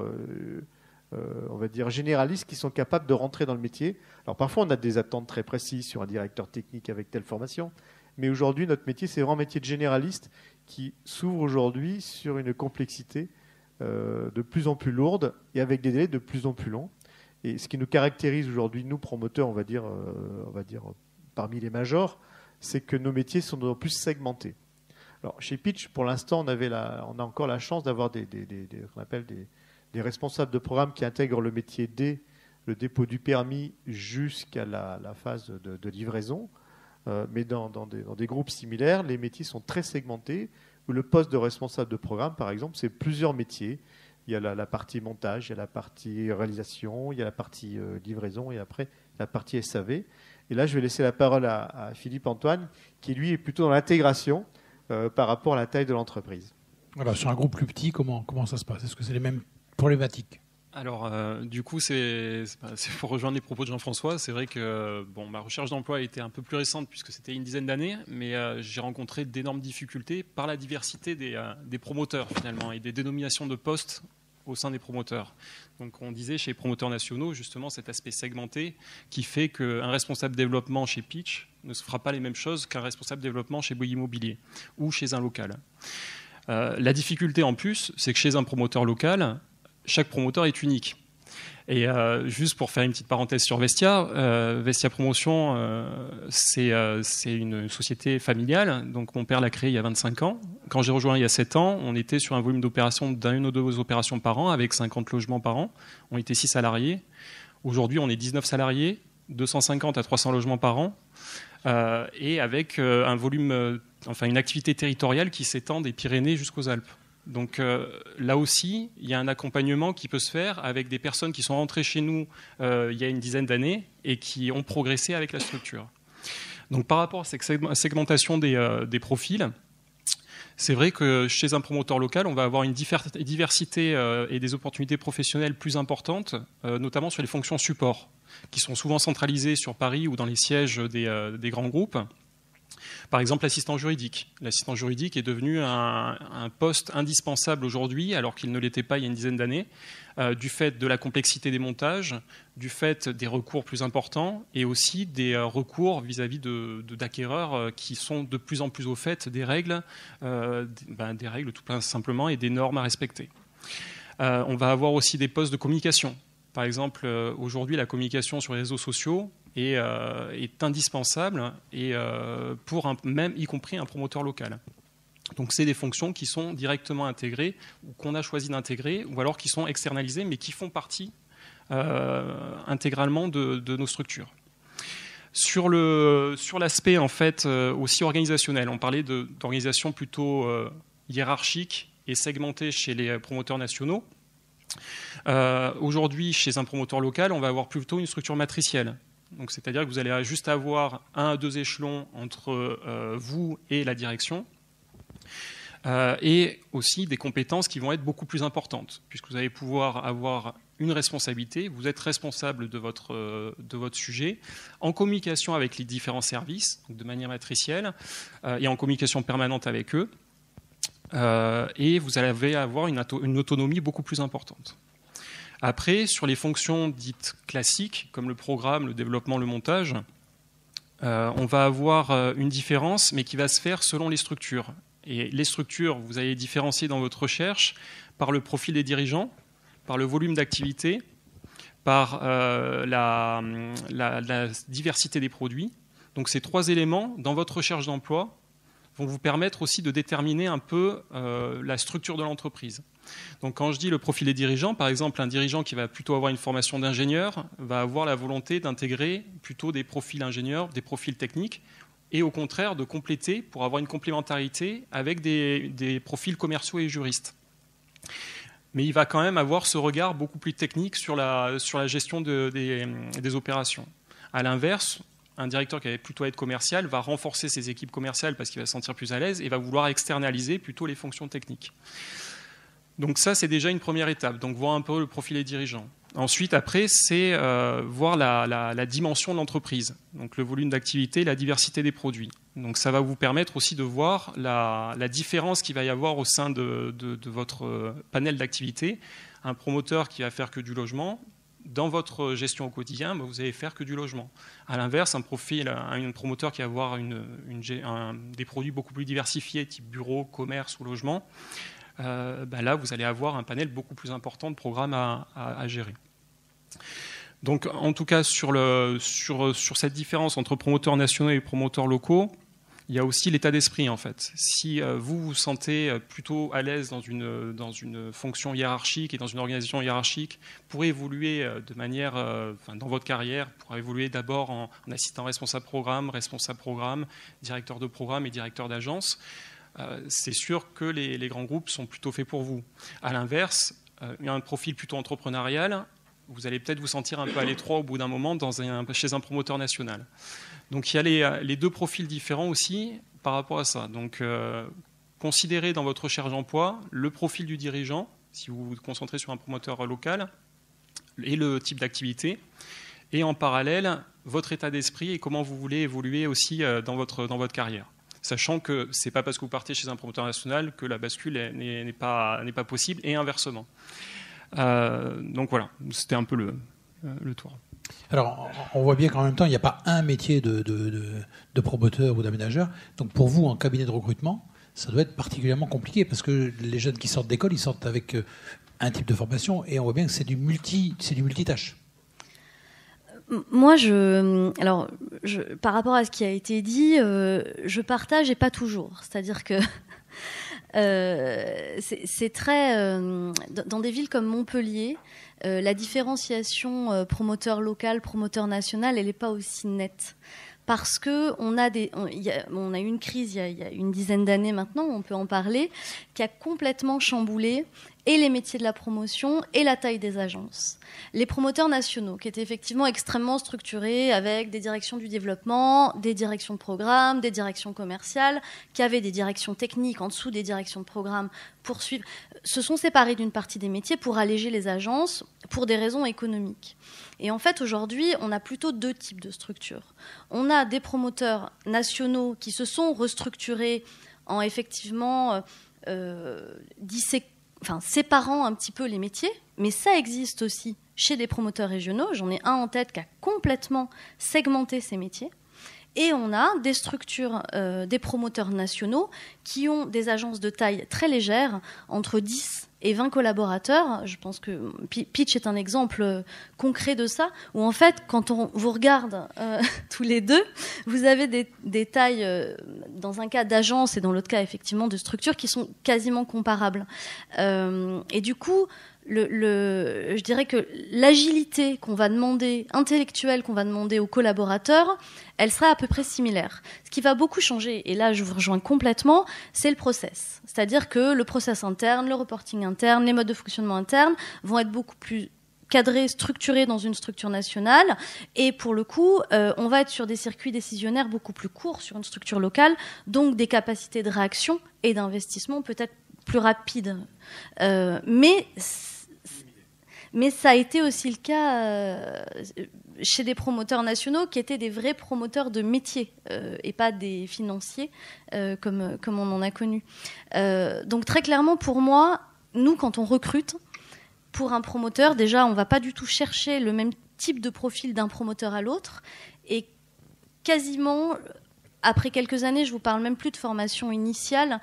généralistes qui sont capables de rentrer dans le métier. Alors parfois, on a des attentes très précises sur un directeur technique avec telle formation. Mais aujourd'hui, notre métier, c'est vraiment un métier de généraliste qui s'ouvre aujourd'hui sur une complexité de plus en plus lourde et avec des délais de plus en plus longs. Et ce qui nous caractérise aujourd'hui, nous, promoteurs, on va dire parmi les majors, c'est que nos métiers sont de plus segmentés. Alors, chez Pitch, pour l'instant, on a encore la chance d'avoir qu'on appelle des responsables de programme qui intègrent le métier dès le dépôt du permis jusqu'à la phase de livraison. Mais dans des groupes similaires, les métiers sont très segmentés, où le poste de responsable de programme, par exemple, c'est plusieurs métiers. Il y a la partie montage, il y a la partie réalisation, il y a la partie livraison et après la partie SAV. Et là, je vais laisser la parole à Philippe Antoine, qui lui est plutôt dans l'intégration par rapport à la taille de l'entreprise. Voilà, sur un groupe plus petit, comment ça se passe? Est-ce que c'est les mêmes problématiques? Alors, du coup, c'est pour rejoindre les propos de Jean-François. C'est vrai que ma recherche d'emploi a été un peu plus récente puisque c'était une dizaine d'années, mais j'ai rencontré d'énormes difficultés par la diversité des promoteurs finalement et des dénominations de postes au sein des promoteurs. Donc, on disait chez les promoteurs nationaux justement cet aspect segmenté qui fait qu'un responsable développement chez Pitch ne se fera pas les mêmes choses qu'un responsable développement chez Bouygues Immobilier ou chez un local. La difficulté en plus, c'est que chez un promoteur local, chaque promoteur est unique. Et juste pour faire une petite parenthèse sur Vestia, Vestia Promotion, c'est une société familiale. Donc mon père l'a créée il y a 25 ans. Quand j'ai rejoint il y a 7 ans, on était sur un volume d'opérations d'1 ou 2 opérations par an avec 50 logements par an. On était 6 salariés. Aujourd'hui, on est 19 salariés, 250 à 300 logements par an. Et avec un volume, une activité territoriale qui s'étend des Pyrénées jusqu'aux Alpes. Donc là aussi, il y a un accompagnement qui peut se faire avec des personnes qui sont rentrées chez nous il y a une dizaine d'années et qui ont progressé avec la structure. Donc par rapport à cette segmentation des profils, c'est vrai que chez un promoteur local, on va avoir une diversité et des opportunités professionnelles plus importantes, notamment sur les fonctions support, qui sont souvent centralisées sur Paris ou dans les sièges des grands groupes. Par exemple, l'assistant juridique. L'assistant juridique est devenu un poste indispensable aujourd'hui, alors qu'il ne l'était pas il y a une dizaine d'années, du fait de la complexité des montages, du fait des recours plus importants et aussi des recours vis-à-vis d'acquéreurs qui sont de plus en plus au fait des règles tout simplement et des normes à respecter. On va avoir aussi des postes de communication. Par exemple, aujourd'hui, la communication sur les réseaux sociaux est indispensable et même y compris un promoteur local. Donc c'est des fonctions qui sont directement intégrées ou qu'on a choisi d'intégrer ou alors qui sont externalisées mais qui font partie intégralement de nos structures. Sur l'aspect en fait aussi organisationnel, on parlait d'organisation plutôt hiérarchique et segmentée chez les promoteurs nationaux. Aujourd'hui, chez un promoteur local, on va avoir plutôt une structure matricielle. Donc, c'est-à-dire que vous allez juste avoir 1 à 2 échelons entre vous et la direction, et aussi des compétences qui vont être beaucoup plus importantes, puisque vous allez pouvoir avoir une responsabilité, vous êtes responsable de votre sujet, en communication avec les différents services, donc de manière matricielle, et en communication permanente avec eux. Et vous allez avoir une autonomie beaucoup plus importante. Après, sur les fonctions dites classiques, comme le programme, le développement, le montage, on va avoir une différence, mais qui va se faire selon les structures. Et les structures, vous allez différencier dans votre recherche par le profil des dirigeants, par le volume d'activité, par la diversité des produits. Donc ces 3 éléments, dans votre recherche d'emploi, vont vous permettre aussi de déterminer un peu la structure de l'entreprise. Donc quand je dis le profil des dirigeants, par exemple, un dirigeant qui va plutôt avoir une formation d'ingénieur va avoir la volonté d'intégrer plutôt des profils ingénieurs, des profils techniques, et au contraire de compléter pour avoir une complémentarité avec des profils commerciaux et juristes. Mais il va quand même avoir ce regard beaucoup plus technique sur la gestion des opérations. À l'inverse, un directeur qui va plutôt être commercial va renforcer ses équipes commerciales parce qu'il va se sentir plus à l'aise et va vouloir externaliser plutôt les fonctions techniques. Donc ça, c'est déjà une première étape, donc voir un peu le profil des dirigeants. Ensuite, après, c'est voir la dimension de l'entreprise, donc le volume d'activité, la diversité des produits. Donc ça va vous permettre aussi de voir la différence qu'il va y avoir au sein de votre panel d'activité. Un promoteur qui va faire que du logement, dans votre gestion au quotidien, vous allez faire que du logement. À l'inverse, un promoteur qui va avoir des produits beaucoup plus diversifiés, type bureau, commerce ou logement, là, vous allez avoir un panel beaucoup plus important de programmes à gérer. Donc, en tout cas, sur cette différence entre promoteurs nationaux et promoteurs locaux, il y a aussi l'état d'esprit, en fait. Si vous vous sentez plutôt à l'aise dans une fonction hiérarchique et dans une organisation hiérarchique, pour évoluer de manière, dans votre carrière, pour évoluer d'abord en assistant responsable programme, directeur de programme et directeur d'agence, c'est sûr que les grands groupes sont plutôt faits pour vous. À l'inverse, il y a un profil plutôt entrepreneurial. vous allez peut-être vous sentir un peu à l'étroit au bout d'un moment chez un promoteur national. Donc il y a les deux profils différents aussi par rapport à ça. Donc considérez dans votre recherche d'emploi le profil du dirigeant, si vous vous concentrez sur un promoteur local, et le type d'activité, et en parallèle, votre état d'esprit et comment vous voulez évoluer aussi dans votre carrière. Sachant que ce n'est pas parce que vous partez chez un promoteur national que la bascule n'est pas possible, et inversement. Donc voilà, c'était un peu le tour. Alors, on voit bien qu'en même temps, il n'y a pas un métier de promoteur ou d'aménageur. Donc pour vous, en cabinet de recrutement, ça doit être particulièrement compliqué, parce que les jeunes qui sortent d'école, ils sortent avec un type de formation, et on voit bien que c'est du multitâche. Moi, par rapport à ce qui a été dit, je partage et pas toujours. C'est-à-dire que c'est très... dans des villes comme Montpellier, la différenciation promoteur local, promoteur national, elle n'est pas aussi nette. Parce qu'on a eu une crise il y a une dizaine d'années maintenant, on peut en parler, qui a complètement chamboulé et les métiers de la promotion et la taille des agences. Les promoteurs nationaux, qui étaient effectivement extrêmement structurés, avec des directions du développement, des directions de programme, des directions commerciales, qui avaient des directions techniques en dessous des directions de programme pour suivre, se sont séparés d'une partie des métiers pour alléger les agences pour des raisons économiques. Et en fait, aujourd'hui, on a plutôt deux types de structures. On a des promoteurs nationaux qui se sont restructurés en effectivement séparant un petit peu les métiers, mais ça existe aussi chez des promoteurs régionaux. J'en ai un en tête qui a complètement segmenté ces métiers. Et on a des structures, des promoteurs nationaux qui ont des agences de taille très légère, entre 10 et 20 collaborateurs. Je pense que Pitch est un exemple concret de ça, où en fait, quand on vous regarde tous les deux, vous avez des tailles, dans un cas d'agence et dans l'autre cas, effectivement, de structures qui sont quasiment comparables. Et du coup, je dirais que l'agilité qu'on va demander, intellectuelle qu'on va demander aux collaborateurs, elle sera à peu près similaire. Ce qui va beaucoup changer, et là je vous rejoins complètement, c'est le process. C'est-à-dire que le process interne, le reporting interne, les modes de fonctionnement interne vont être beaucoup plus cadrés, structurés dans une structure nationale. Et pour le coup, on va être sur des circuits décisionnaires beaucoup plus courts sur une structure locale, donc des capacités de réaction et d'investissement peut-être plus rapides. Mais ça a été aussi le cas chez des promoteurs nationaux qui étaient des vrais promoteurs de métier et pas des financiers comme on en a connu. Donc très clairement, pour moi, nous, quand on recrute pour un promoteur, déjà, on ne va pas du tout chercher le même type de profil d'un promoteur à l'autre. Et quasiment... Après quelques années, je ne vous parle même plus de formation initiale,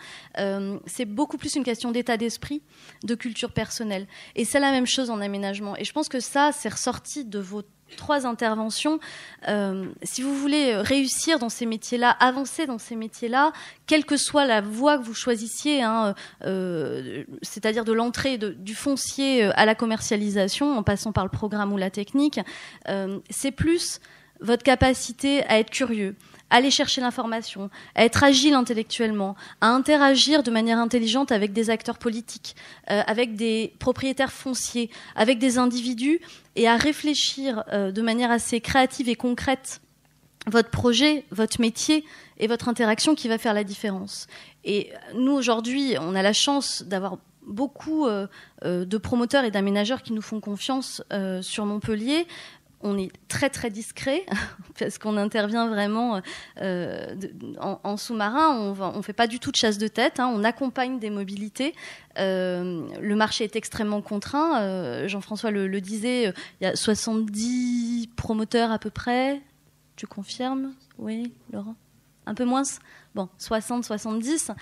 c'est beaucoup plus une question d'état d'esprit, de culture personnelle. Et c'est la même chose en aménagement. Et je pense que ça, c'est ressorti de vos 3 interventions. Si vous voulez réussir dans ces métiers-là, avancer dans ces métiers-là, quelle que soit la voie que vous choisissiez, c'est-à-dire de l'entrée du foncier à la commercialisation, en passant par le programme ou la technique, c'est plus votre capacité à être curieux, à aller chercher l'information, à être agile intellectuellement, à interagir de manière intelligente avec des acteurs politiques, avec des propriétaires fonciers, avec des individus, et à réfléchir de manière assez créative et concrète votre projet, votre métier et votre interaction qui va faire la différence. Et nous, aujourd'hui, on a la chance d'avoir beaucoup de promoteurs et d'aménageurs qui nous font confiance sur Montpellier. On est très très discret parce qu'on intervient vraiment en sous-marin. On ne fait pas du tout de chasse de tête. On accompagne des mobilités. Le marché est extrêmement contraint. Jean-François le disait, il y a 70 promoteurs à peu près. Tu confirmes? Oui, Laurent? Un peu moins? Bon, 60, 70.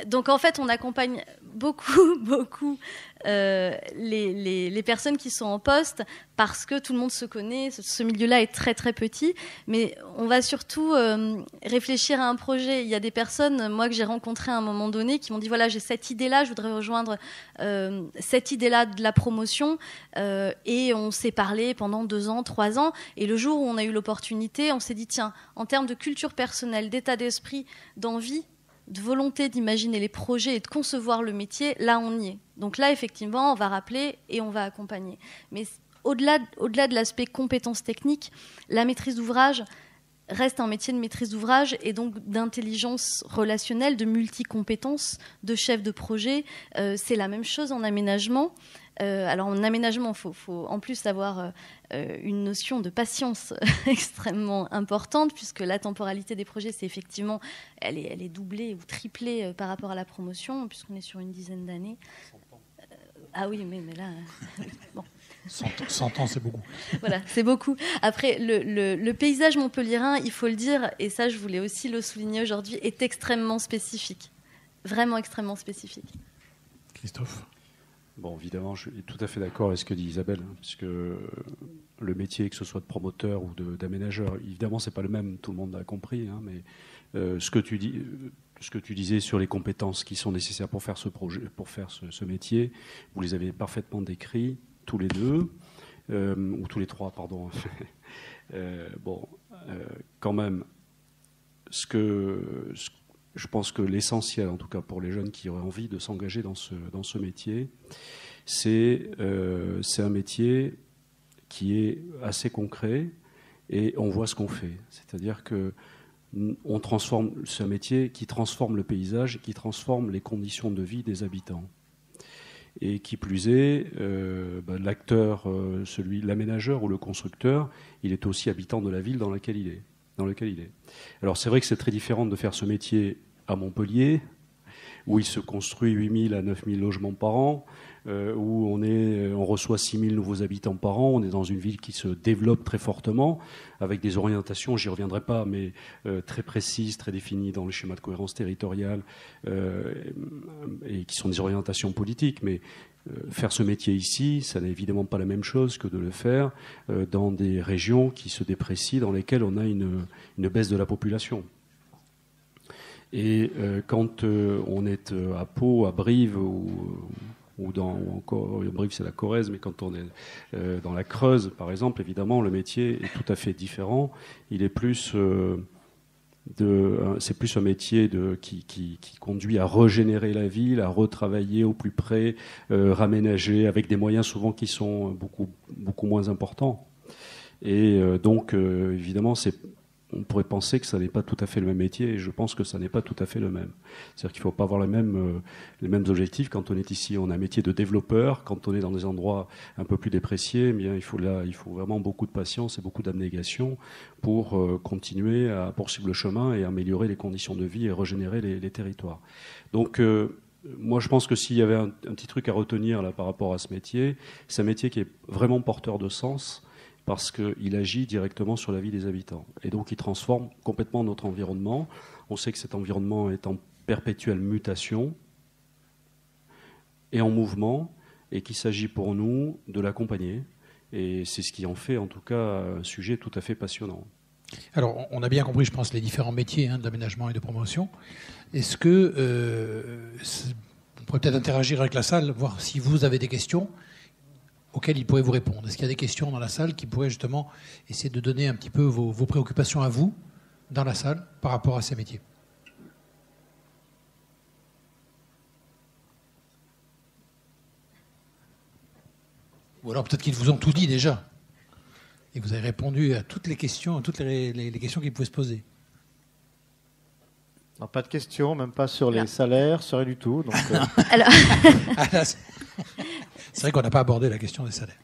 Donc en fait, on accompagne beaucoup les personnes qui sont en poste parce que tout le monde se connaît. Ce milieu-là est très très petit, mais on va surtout réfléchir à un projet. Il y a des personnes, moi, que j'ai rencontrées à un moment donné, qui m'ont dit voilà, j'ai cette idée-là, je voudrais rejoindre cette idée-là de la promotion, et on s'est parlé pendant 2 ans, 3 ans, et le jour où on a eu l'opportunité, on s'est dit tiens, en termes de culture personnelle, d'état d'esprit, d'envie, de volonté d'imaginer les projets et de concevoir le métier, là on y est. Donc là effectivement on va rappeler et on va accompagner. Mais au-delà de l'aspect compétences techniques, la maîtrise d'ouvrage reste un métier de maîtrise d'ouvrage et donc d'intelligence relationnelle, de multicompétences, de chef de projet. C'est la même chose en aménagement. Alors en aménagement, il faut en plus avoir une notion de patience extrêmement importante, puisque la temporalité des projets, c'est effectivement, elle est doublée ou triplée par rapport à la promotion, puisqu'on est sur une dizaine d'années. Ah oui, mais là... bon. 100 ans, c'est beaucoup. Voilà, c'est beaucoup. Après, le paysage montpelliérain, il faut le dire, et ça, je voulais aussi le souligner aujourd'hui, est extrêmement spécifique. Vraiment extrêmement spécifique. Christophe ? Bon, évidemment, je suis tout à fait d'accord avec ce que dit Isabelle, puisque le métier, que ce soit de promoteur ou d'aménageur, évidemment, c'est pas le même, tout le monde l'a compris, hein, mais ce que tu disais sur les compétences qui sont nécessaires pour faire ce projet, pour faire ce métier, vous les avez parfaitement décrits, tous les deux, ou tous les trois, pardon. Quand même, je pense que l'essentiel, en tout cas pour les jeunes qui auraient envie de s'engager dans ce métier, c'est un métier qui est assez concret et on voit ce qu'on fait. C'est-à-dire que c'est un métier qui transforme le paysage, qui transforme les conditions de vie des habitants. Et qui plus est, l'acteur, l'aménageur ou le constructeur, il est aussi habitant de la ville dans laquelle il est. Alors c'est vrai que c'est très différent de faire ce métier à Montpellier, où il se construit 8 000 à 9 000 logements par an, où on reçoit 6 000 nouveaux habitants par an, on est dans une ville qui se développe très fortement, avec des orientations, j'y reviendrai pas, mais très précises, très définies dans le schéma de cohérence territoriale, et qui sont des orientations politiques, mais faire ce métier ici, ça n'est évidemment pas la même chose que de le faire dans des régions qui se déprécient, dans lesquelles on a une baisse de la population. Et quand on est à Pau, à Brive, ou encore Brive c'est la Corrèze, mais quand on est dans la Creuse par exemple, évidemment le métier est tout à fait différent. Il est plus c'est plus un métier qui conduit à régénérer la ville, à retravailler au plus près, raménager avec des moyens souvent qui sont beaucoup moins importants. Et donc évidemment on pourrait penser que ça n'est pas tout à fait le même métier, et je pense que ça n'est pas tout à fait le même. C'est-à-dire qu'il ne faut pas avoir les mêmes objectifs. Quand on est ici, on a un métier de développeur. Quand on est dans des endroits un peu plus dépréciés, eh bien, il faut vraiment beaucoup de patience et beaucoup d'abnégation pour continuer à poursuivre le chemin et améliorer les conditions de vie et régénérer les territoires. Donc, moi, je pense que s'il y avait un petit truc à retenir là, par rapport à ce métier, c'est un métier qui est vraiment porteur de sens, parce qu'il agit directement sur la vie des habitants. Et donc il transforme complètement notre environnement. On sait que cet environnement est en perpétuelle mutation et en mouvement, et qu'il s'agit pour nous de l'accompagner. Et c'est ce qui en fait en tout cas un sujet tout à fait passionnant. Alors on a bien compris, je pense, les différents métiers d'aménagement et de promotion. Est-ce que on pourrait peut-être interagir avec la salle, voir si vous avez des questions auxquelles il pourrait vous répondre. Est-ce qu'il y a des questions dans la salle qui pourraient justement essayer de donner un petit peu vos préoccupations à vous, dans la salle, par rapport à ces métiers ? Ou alors peut-être qu'ils vous ont tout dit déjà. Et vous avez répondu à toutes les questions, à toutes les questions qui pouvaient se poser. Alors, pas de questions, même pas sur les salaires, sur rien du tout. Donc, Alors... C'est vrai qu'on n'a pas abordé la question des salaires.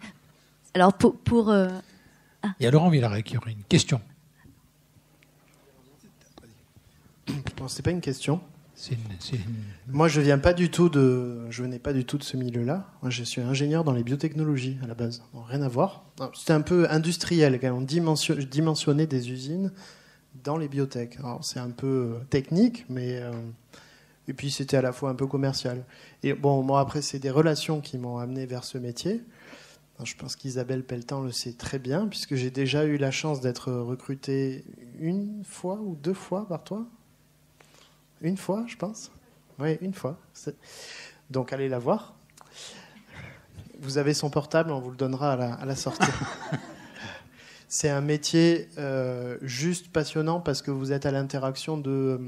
Alors Il y a Laurent Villaret qui aurait une question. Non, c'est pas une question. C'est Moi, je venais pas du tout de ce milieu-là. Moi, je suis ingénieur dans les biotechnologies à la base. Non, rien à voir. C'était un peu industriel quand même. On dimensionnait des usines dans les biotech. Alors, c'est un peu technique, mais et puis c'était à la fois un peu commercial. Et bon, moi après, c'est des relations qui m'ont amené vers ce métier. Je pense qu'Isabelle Pelletan le sait très bien, puisque j'ai déjà eu la chance d'être recruté une fois ou deux fois par toi. Une fois, je pense. Oui, une fois. Donc allez la voir. Vous avez son portable, on vous le donnera à la sortie. C'est un métier juste passionnant parce que vous êtes à l'interaction de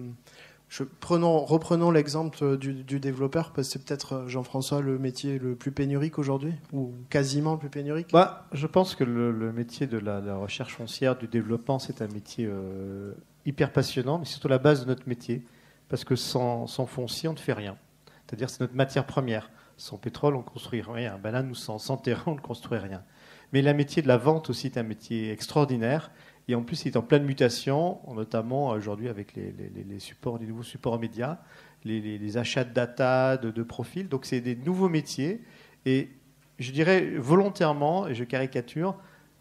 Reprenons l'exemple du développeur, parce que c'est peut-être, Jean-François, le métier le plus pénurique aujourd'hui, ou quasiment le plus pénurique. Je pense que le métier de la recherche foncière, du développement, c'est un métier hyper passionnant, mais c'est surtout la base de notre métier, parce que sans foncier, on ne fait rien. C'est-à-dire c'est notre matière première. Sans pétrole, on ne construit rien. Là, nous, sans terrain, on ne construit rien. Mais le métier de la vente aussi est un métier extraordinaire. Et en plus, il est en pleine mutation, notamment aujourd'hui avec les supports, les nouveaux supports médias, les achats de data, de profils. Donc, c'est des nouveaux métiers. Et je dirais volontairement, et je caricature,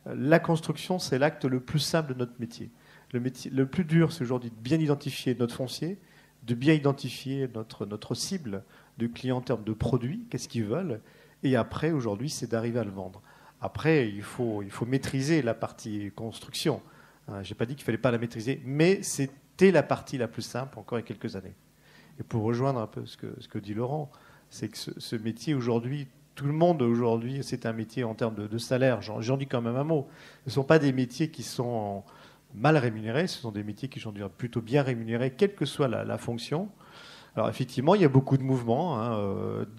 la construction, c'est l'acte le plus simple de notre métier. Le plus dur, c'est aujourd'hui de bien identifier notre foncier, de bien identifier notre cible de clients en termes de produits, qu'est-ce qu'ils veulent. Et après, aujourd'hui, c'est d'arriver à le vendre. Après, il faut maîtriser la partie construction. Je n'ai pas dit qu'il ne fallait pas la maîtriser, mais c'était la partie la plus simple encore il y a quelques années. Et pour rejoindre un peu ce que dit Laurent, c'est que ce métier aujourd'hui, tout le monde aujourd'hui, c'est un métier en termes de salaire. J'en dis quand même un mot. Ce ne sont pas des métiers qui sont mal rémunérés, ce sont des métiers qui sont plutôt bien rémunérés, quelle que soit la fonction. Alors effectivement, il y a beaucoup de mouvements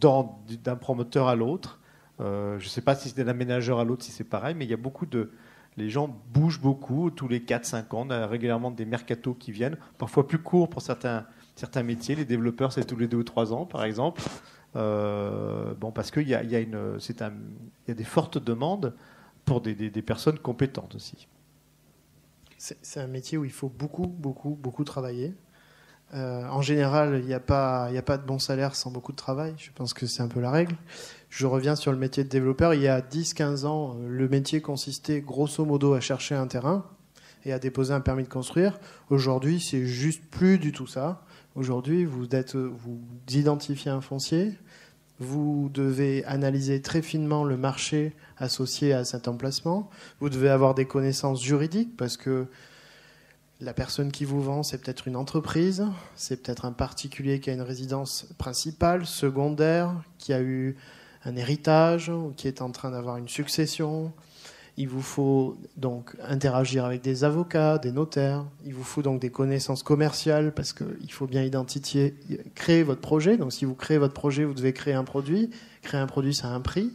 d'un promoteur à l'autre. Je ne sais pas si c'est d'un aménageur à l'autre, si c'est pareil, mais il y a beaucoup de... Les gens bougent beaucoup, tous les 4-5 ans. On a régulièrement des mercatos qui viennent, parfois plus courts pour certains métiers. Les développeurs, c'est tous les 2 ou 3 ans, par exemple. Parce qu'il y a des fortes demandes pour des personnes compétentes aussi. C'est un métier où il faut beaucoup travailler. En général, il n'y a pas de bon salaire sans beaucoup de travail. Je pense que c'est un peu la règle. Je reviens sur le métier de développeur. Il y a 10-15 ans, le métier consistait grosso modo à chercher un terrain et à déposer un permis de construire. Aujourd'hui, c'est juste plus du tout ça. Aujourd'hui, vous identifiez un foncier, vous devez analyser très finement le marché associé à cet emplacement, vous devez avoir des connaissances juridiques parce que la personne qui vous vend, c'est peut-être une entreprise, c'est peut-être un particulier qui a une résidence principale, secondaire, qui a eu un héritage, ou qui est en train d'avoir une succession. Il vous faut donc interagir avec des avocats, des notaires. Il vous faut donc des connaissances commerciales parce qu'il faut bien créer votre projet. Donc si vous créez votre projet, vous devez créer un produit. Créer un produit, ça a un prix.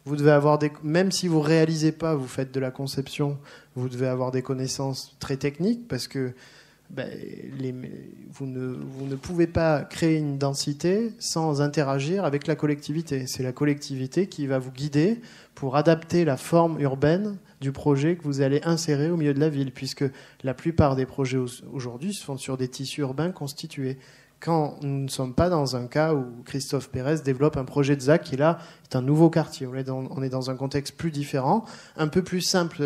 Vous devez avoir même si vous réalisez pas, vous faites de la conception, vous devez avoir des connaissances très techniques parce que vous ne pouvez pas créer une densité sans interagir avec la collectivité. C'est la collectivité qui va vous guider pour adapter la forme urbaine du projet que vous allez insérer au milieu de la ville, puisque la plupart des projets aujourd'hui se font sur des tissus urbains constitués. Quand nous ne sommes pas dans un cas où Christophe Pérez développe un projet de ZAC qui, là, est un nouveau quartier. On est dans un contexte plus différent, un peu plus simple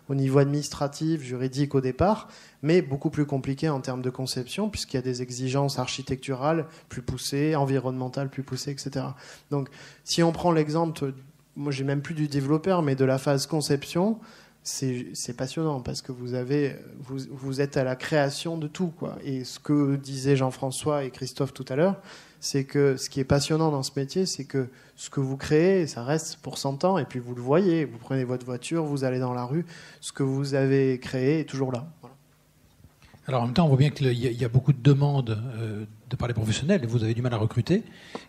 au niveau administratif, juridique au départ, mais beaucoup plus compliqué en termes de conception, puisqu'il y a des exigences architecturales plus poussées, environnementales plus poussées, etc. Donc, si on prend l'exemple, moi j'ai même plus du développeur, mais de la phase conception, c'est passionnant parce que vous êtes à la création de tout, quoi. Et ce que disaient Jean-François et Christophe tout à l'heure, c'est que ce qui est passionnant dans ce métier, c'est que ce que vous créez, ça reste pour 100 ans, et puis vous le voyez, vous prenez votre voiture, vous allez dans la rue, ce que vous avez créé est toujours là. Voilà. Alors en même temps, on voit bien qu'il y a beaucoup de demandes de par les professionnels, et vous avez du mal à recruter.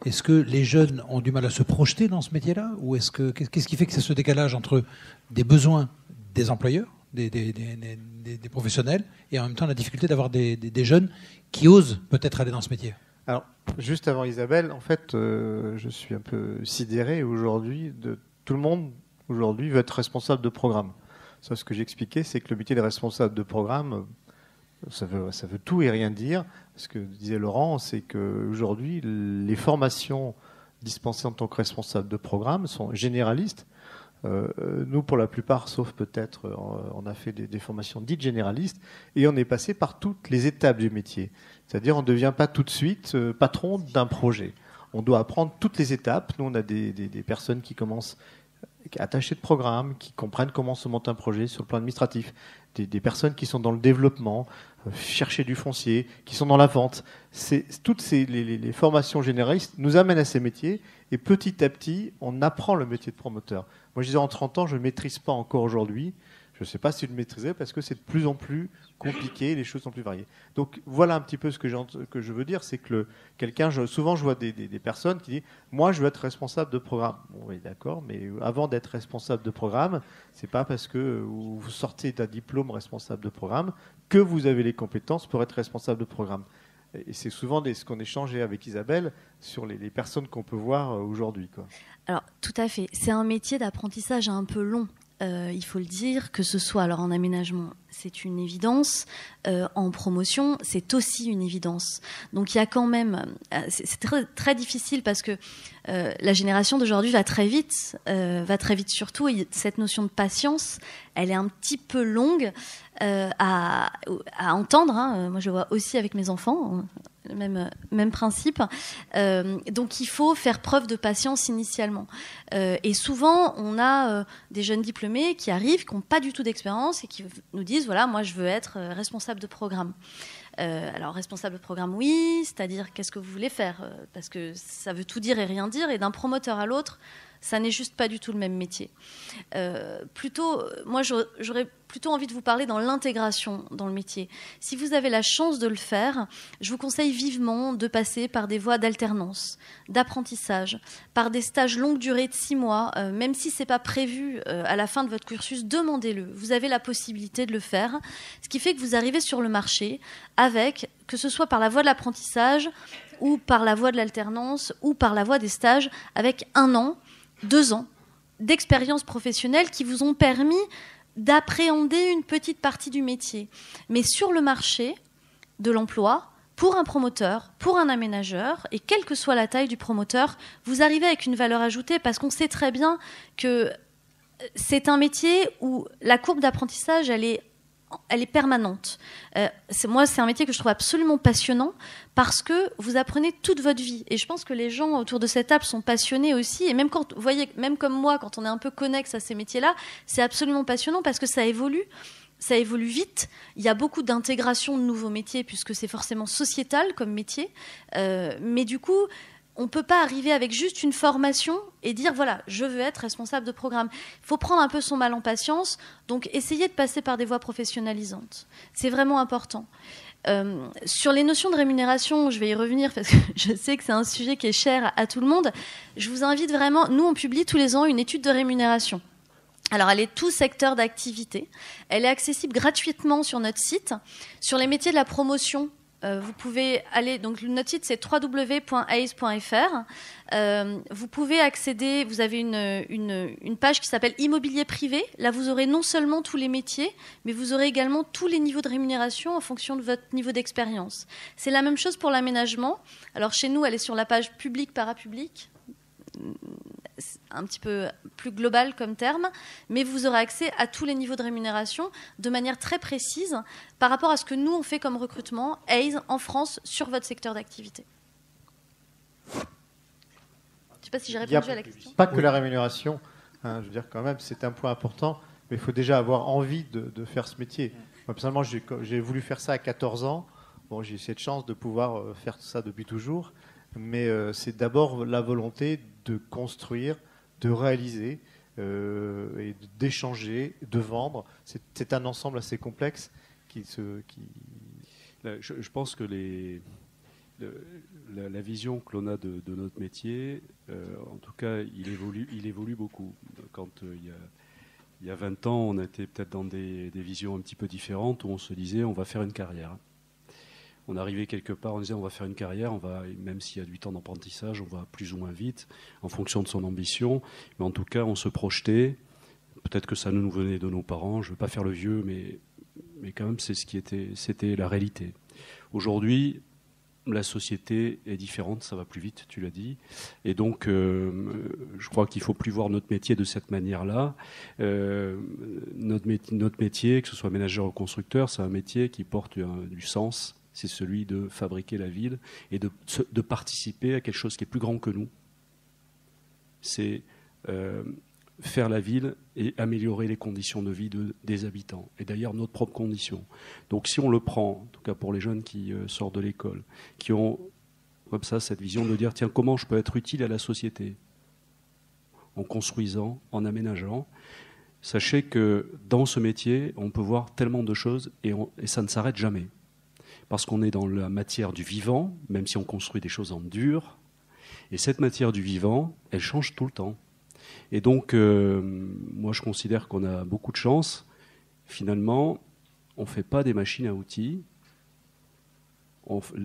Est-ce que les jeunes ont du mal à se projeter dans ce métier-là, ou qu'est-ce qui fait que c'est ce décalage entre des besoins des employeurs, des professionnels, et en même temps la difficulté d'avoir des jeunes qui osent peut-être aller dans ce métier? Alors, juste avant Isabelle, en fait, je suis un peu sidéré aujourd'hui. Tout le monde, aujourd'hui, veut être responsable de programme. Ça, ce que j'expliquais, c'est que le métier de responsable de programme, ça veut tout et rien dire. Ce que disait Laurent, c'est qu'aujourd'hui, les formations dispensées en tant que responsable de programme sont généralistes. Nous, pour la plupart, sauf peut-être, on a fait des formations dites généralistes et on est passé par toutes les étapes du métier. C'est-à-dire, on ne devient pas tout de suite patron d'un projet. On doit apprendre toutes les étapes. Nous, on a des personnes qui commencent attachées de programme, qui comprennent comment se monte un projet sur le plan administratif, des personnes qui sont dans le développement, chercher du foncier, qui sont dans la vente. Toutes les formations généralistes nous amènent à ces métiers et petit à petit, on apprend le métier de promoteur. Moi, je disais, en 30 ans, je ne maîtrise pas encore aujourd'hui. Je ne sais pas si vous le maîtrisez parce que c'est de plus en plus compliqué, les choses sont plus variées. Donc voilà un petit peu ce que je veux dire, c'est que souvent je vois des personnes qui disent « moi je veux être responsable de programme ». Bon, oui, d'accord, mais avant d'être responsable de programme, c'est pas parce que vous sortez d'un diplôme responsable de programme que vous avez les compétences pour être responsable de programme. Et c'est souvent ce qu'on échangeait avec Isabelle sur les personnes qu'on peut voir aujourd'hui, quoi. Alors, tout à fait. C'est un métier d'apprentissage un peu long. Il faut le dire, que ce soit alors en aménagement, c'est une évidence, en promotion, c'est aussi une évidence. Donc il y a quand même, c'est très, très difficile parce que la génération d'aujourd'hui va très vite surtout, et cette notion de patience, elle est un petit peu longue à entendre. Hein. Moi je vois aussi avec mes enfants. Même principe. Donc il faut faire preuve de patience initialement. Et souvent, on a des jeunes diplômés qui arrivent, qui n'ont pas du tout d'expérience et qui nous disent, voilà, moi je veux être responsable de programme. Alors responsable de programme, oui, c'est-à-dire qu'est-ce que vous voulez faire ? Parce que ça veut tout dire et rien dire, et d'un promoteur à l'autre, ça n'est juste pas du tout le même métier. Moi j'aurais plutôt envie de vous parler dans l'intégration dans le métier. Si vous avez la chance de le faire, je vous conseille vivement de passer par des voies d'alternance, d'apprentissage, par des stages longue durée de 6 mois, même si ce n'est pas prévu à la fin de votre cursus, demandez-le. Vous avez la possibilité de le faire, ce qui fait que vous arrivez sur le marché avec, que ce soit par la voie de l'apprentissage ou par la voie de l'alternance ou par la voie des stages, avec 1 an, 2 ans d'expérience professionnelle qui vous ont permis d'appréhender une petite partie du métier. Mais sur le marché de l'emploi, pour un promoteur, pour un aménageur, et quelle que soit la taille du promoteur, vous arrivez avec une valeur ajoutée parce qu'on sait très bien que c'est un métier où la courbe d'apprentissage, elle est permanente. Moi, c'est un métier que je trouve absolument passionnant parce que vous apprenez toute votre vie. Et je pense que les gens autour de cette table sont passionnés aussi. Et même quand, vous voyez, même comme moi, quand on est un peu connexe à ces métiers-là, c'est absolument passionnant parce que ça évolue. Ça évolue vite. Il y a beaucoup d'intégration de nouveaux métiers puisque c'est forcément sociétal comme métier. Mais du coup, on ne peut pas arriver avec juste une formation et dire, voilà, je veux être responsable de programme. Il faut prendre un peu son mal en patience, donc essayer de passer par des voies professionnalisantes. C'est vraiment important. Sur les notions de rémunération, je vais y revenir parce que je sais que c'est un sujet qui est cher à tout le monde. Je vous invite vraiment, nous on publie tous les ans une étude de rémunération. Alors, elle est tout secteur d'activité. Elle est accessible gratuitement sur notre site. Sur les métiers de la promotion, vous pouvez aller, donc notre site c'est www.ace.fr. Vous pouvez accéder, vous avez une page qui s'appelle Immobilier privé. Là, vous aurez non seulement tous les métiers, mais vous aurez également tous les niveaux de rémunération en fonction de votre niveau d'expérience. C'est la même chose pour l'aménagement. Alors, chez nous, elle est sur la page public-parapublic. Un petit peu plus global comme terme, mais vous aurez accès à tous les niveaux de rémunération de manière très précise par rapport à ce que nous, on fait comme recrutement, ACE, en France, sur votre secteur d'activité. Je ne sais pas si j'ai répondu à la question. Pas que la rémunération, hein, je veux dire quand même, c'est un point important, mais il faut déjà avoir envie de faire ce métier. Moi, personnellement, j'ai voulu faire ça à 14 ans. Bon, j'ai eu cette chance de pouvoir faire ça depuis toujours, mais c'est d'abord la volonté de construire, de réaliser et d'échanger, de vendre. C'est un ensemble assez complexe je pense que la vision que l'on a de notre métier, en tout cas, il évolue beaucoup. Quand il y a 20 ans, on était peut-être dans des visions un petit peu différentes où on se disait on va faire une carrière. On arrivait quelque part, on disait on va faire une carrière, même s'il y a 8 ans d'apprentissage, on va plus ou moins vite en fonction de son ambition. Mais en tout cas, on se projetait. Peut-être que ça nous venait de nos parents. Je ne veux pas faire le vieux, mais quand même, c'était la réalité. Aujourd'hui, la société est différente, ça va plus vite, tu l'as dit. Et donc, je crois qu'il ne faut plus voir notre métier de cette manière-là. Notre métier, que ce soit ménageur ou constructeur, c'est un métier qui porte du sens. C'est celui de fabriquer la ville et de participer à quelque chose qui est plus grand que nous. C'est faire la ville et améliorer les conditions de vie des habitants. Et d'ailleurs, notre propre condition. Donc si on le prend, en tout cas pour les jeunes qui sortent de l'école, qui ont comme ça cette vision de dire, tiens, comment je peux être utile à la société ? En construisant, en aménageant. sachez que dans ce métier, on peut voir tellement de choses et ça ne s'arrête jamais. Parce qu'on est dans la matière du vivant, même si on construit des choses en dur. Et cette matière du vivant, elle change tout le temps. Et donc, moi, je considère qu'on a beaucoup de chance. Finalement, on ne fait pas des machines à outils.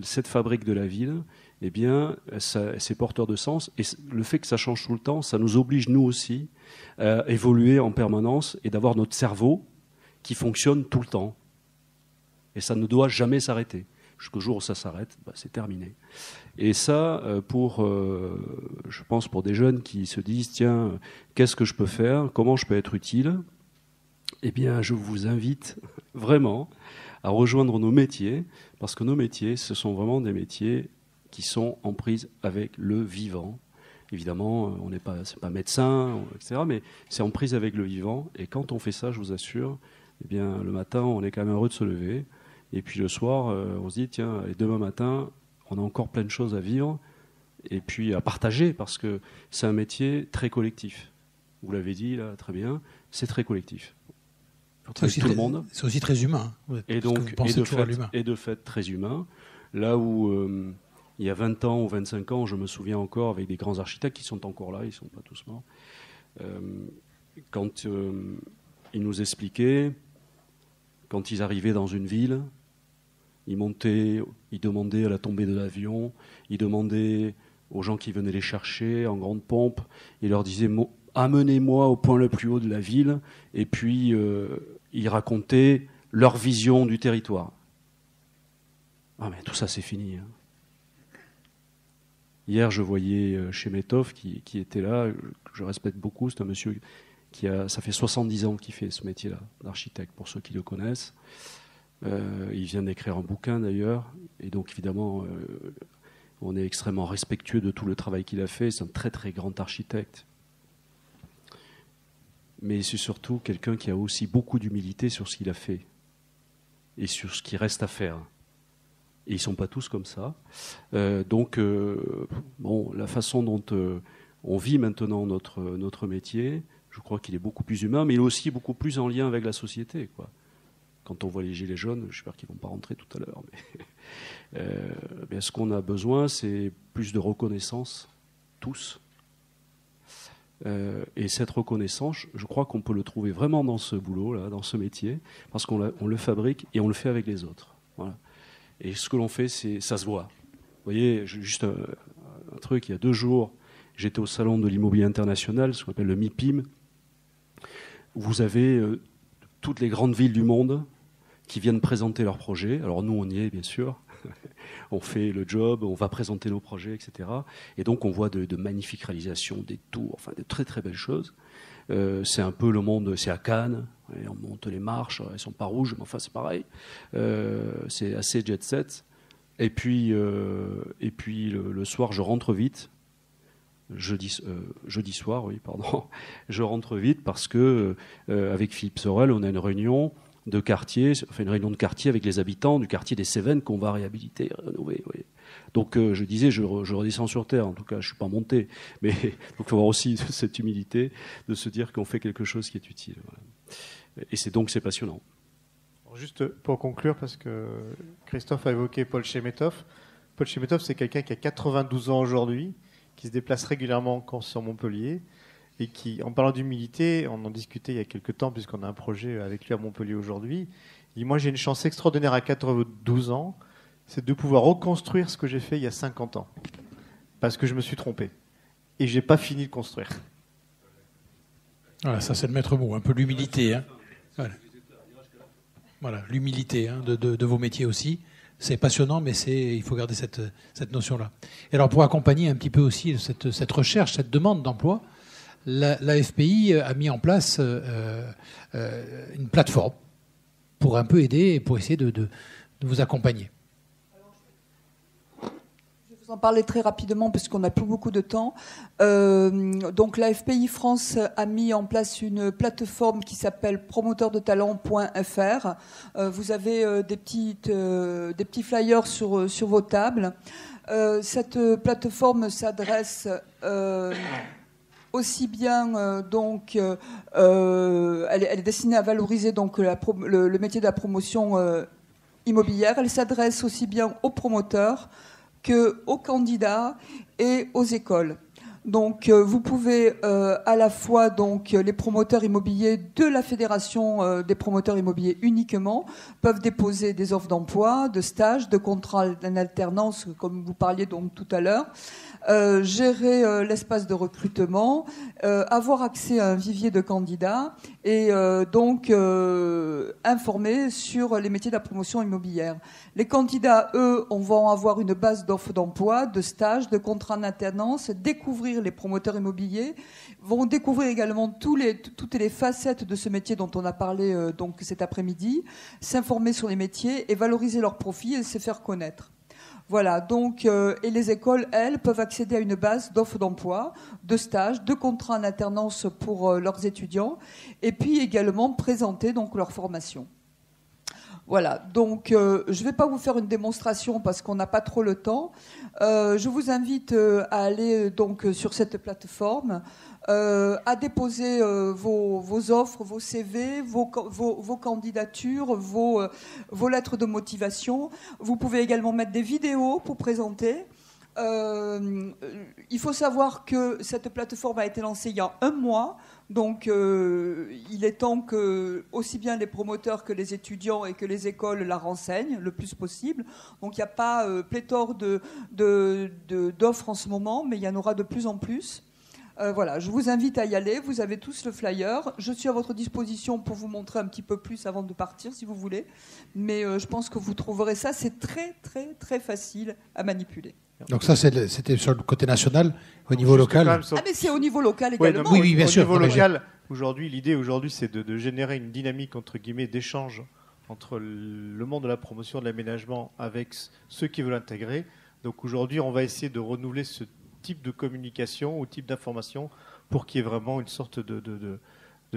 Cette fabrique de la ville, eh bien, c'est porteur de sens. Et le fait que ça change tout le temps, ça nous oblige, nous aussi, à évoluer en permanence et d'avoir notre cerveau qui fonctionne tout le temps. Et ça ne doit jamais s'arrêter. Jusqu'au jour où ça s'arrête, c'est terminé. Et ça, je pense pour des jeunes qui se disent, tiens, qu'est-ce que je peux faire? Comment je peux être utile? Eh bien, je vous invite vraiment à rejoindre nos métiers, parce que nos métiers, ce sont vraiment des métiers qui sont en prise avec le vivant. Évidemment, c'est pas médecin, etc., mais c'est en prise avec le vivant. Et quand on fait ça, je vous assure, eh bien, le matin, on est quand même heureux de se lever. Et puis le soir, on se dit, tiens, allez, demain matin, on a encore plein de choses à vivre et puis à partager, parce que c'est un métier très collectif. Vous l'avez dit, là, très bien, c'est très collectif. C'est aussi très humain. Et donc, de fait, très humain. Là où, il y a 20 ans ou 25 ans, je me souviens encore, avec des grands architectes qui sont encore là, ils ne sont pas tous morts, quand ils nous expliquaient, quand ils arrivaient dans une ville, ils montaient, ils demandaient à la tombée de l'avion, ils demandaient aux gens qui venaient les chercher en grande pompe, ils leur disaient « amenez-moi au point le plus haut de la ville », et puis ils racontaient leur vision du territoire. Ah mais tout ça c'est fini. Hein. Hier je voyais Chemetov qui était là, que je respecte beaucoup, c'est un monsieur ça fait 70 ans qu'il fait ce métier-là, d'architecte, pour ceux qui le connaissent. Il vient d'écrire un bouquin d'ailleurs, et donc évidemment on est extrêmement respectueux de tout le travail qu'il a fait. C'est un très très grand architecte, mais c'est surtout quelqu'un qui a aussi beaucoup d'humilité sur ce qu'il a fait et sur ce qui reste à faire. Et ils ne sont pas tous comme ça. Donc la façon dont on vit maintenant notre métier, je crois qu'il est beaucoup plus humain, mais il est aussi beaucoup plus en lien avec la société, quoi. Quand on voit les gilets jaunes, j'espère qu'ils ne vont pas rentrer tout à l'heure, mais ce qu'on a besoin, c'est plus de reconnaissance, tous. Et cette reconnaissance, je crois qu'on peut le trouver vraiment dans ce boulot-là, dans ce métier, parce qu'on le fabrique et on le fait avec les autres. Voilà. Et ce que l'on fait, ça se voit. Vous voyez, juste un truc, il y a 2 jours, j'étais au salon de l'immobilier international, ce qu'on appelle le MIPIM. Vous avez toutes les grandes villes du monde qui viennent présenter leurs projets. Alors nous, on y est, bien sûr. On fait le job, on va présenter nos projets, etc. Et donc, on voit de magnifiques réalisations, des tours, enfin, de très, très belles choses. C'est un peu le monde, c'est à Cannes. Et on monte les marches, elles ne sont pas rouges, mais enfin, c'est pareil. C'est assez jet set. Et puis le soir, je rentre vite. Jeudi soir, oui, pardon. Je rentre vite parce que avec Philippe Sorel, on a une réunion de quartier, une réunion de quartier avec les habitants du quartier des Cévennes qu'on va réhabiliter, rénover. Oui. Donc je disais, je redescends sur terre. En tout cas, je suis pas monté, mais donc il faut avoir aussi cette humilité de se dire qu'on fait quelque chose qui est utile. Voilà. Et c'est passionnant. Juste pour conclure, parce que Christophe a évoqué Paul Chemetov. Paul Chemetov, c'est quelqu'un qui a 92 ans aujourd'hui, qui se déplace régulièrement encore sur Montpellier et qui, en parlant d'humilité, on en discutait il y a quelques temps puisqu'on a un projet avec lui à Montpellier aujourd'hui. Il dit, moi j'ai une chance extraordinaire à 92 ans, c'est de pouvoir reconstruire ce que j'ai fait il y a 50 ans. Parce que je me suis trompé. Et je n'ai pas fini de construire. Voilà, ça c'est le maître mot, un peu l'humilité. Hein. Voilà, l'humilité de vos métiers aussi. C'est passionnant, mais il faut garder cette notion-là. Et alors, pour accompagner un petit peu aussi cette recherche, cette demande d'emploi, la FPI a mis en place une plateforme pour un peu aider et pour essayer de vous accompagner. Je vais vous en parler très rapidement parce qu'on n'a plus beaucoup de temps. Donc, la FPI France a mis en place une plateforme qui s'appelle promoteurdetalent.fr. Vous avez des petits flyers sur vos tables. Cette plateforme s'adresse aussi bien elle est destinée à valoriser donc le métier de la promotion immobilière. Elle s'adresse aussi bien aux promoteurs qu'aux candidats et aux écoles. Donc, vous pouvez à la fois les promoteurs immobiliers de la Fédération des promoteurs immobiliers uniquement peuvent déposer des offres d'emploi, de stages, de contrats en alternance, comme vous parliez donc tout à l'heure. Gérer l'espace de recrutement, avoir accès à un vivier de candidats et informer sur les métiers de la promotion immobilière. Les candidats, eux, vont avoir une base d'offres d'emploi, de stages, de contrats en alternance, découvrir les promoteurs immobiliers, vont découvrir également toutes les facettes de ce métier dont on a parlé cet après-midi, s'informer sur les métiers et valoriser leurs profits et se faire connaître. Voilà, et les écoles, elles, peuvent accéder à une base d'offres d'emploi, de stages, de contrats en alternance pour leurs étudiants, et puis également présenter leur formation. Voilà, je ne vais pas vous faire une démonstration parce qu'on n'a pas trop le temps. Je vous invite à aller sur cette plateforme, à déposer vos offres, vos CV, vos candidatures, vos lettres de motivation. Vous pouvez également mettre des vidéos pour présenter. Il faut savoir que cette plateforme a été lancée il y a 1 mois, donc il est temps que aussi bien les promoteurs que les étudiants et que les écoles la renseignent le plus possible. Donc il n'y a pas pléthore d'offres en ce moment, mais il y en aura de plus en plus. Voilà, je vous invite à y aller. Vous avez tous le flyer. Je suis à votre disposition pour vous montrer un petit peu plus avant de partir, si vous voulez. Mais je pense que vous trouverez ça. C'est très, très, très facile à manipuler. Donc ça, c'était sur le côté national. Au niveau local. Mais c'est au niveau local également. Oui, bien sûr. Au niveau local, l'idée aujourd'hui, c'est de générer une dynamique entre guillemets d'échange entre le monde de la promotion de l'aménagement avec ceux qui veulent intégrer. Donc aujourd'hui, on va essayer de renouveler ce type de communication ou type d'information pour qu'il y ait vraiment une sorte de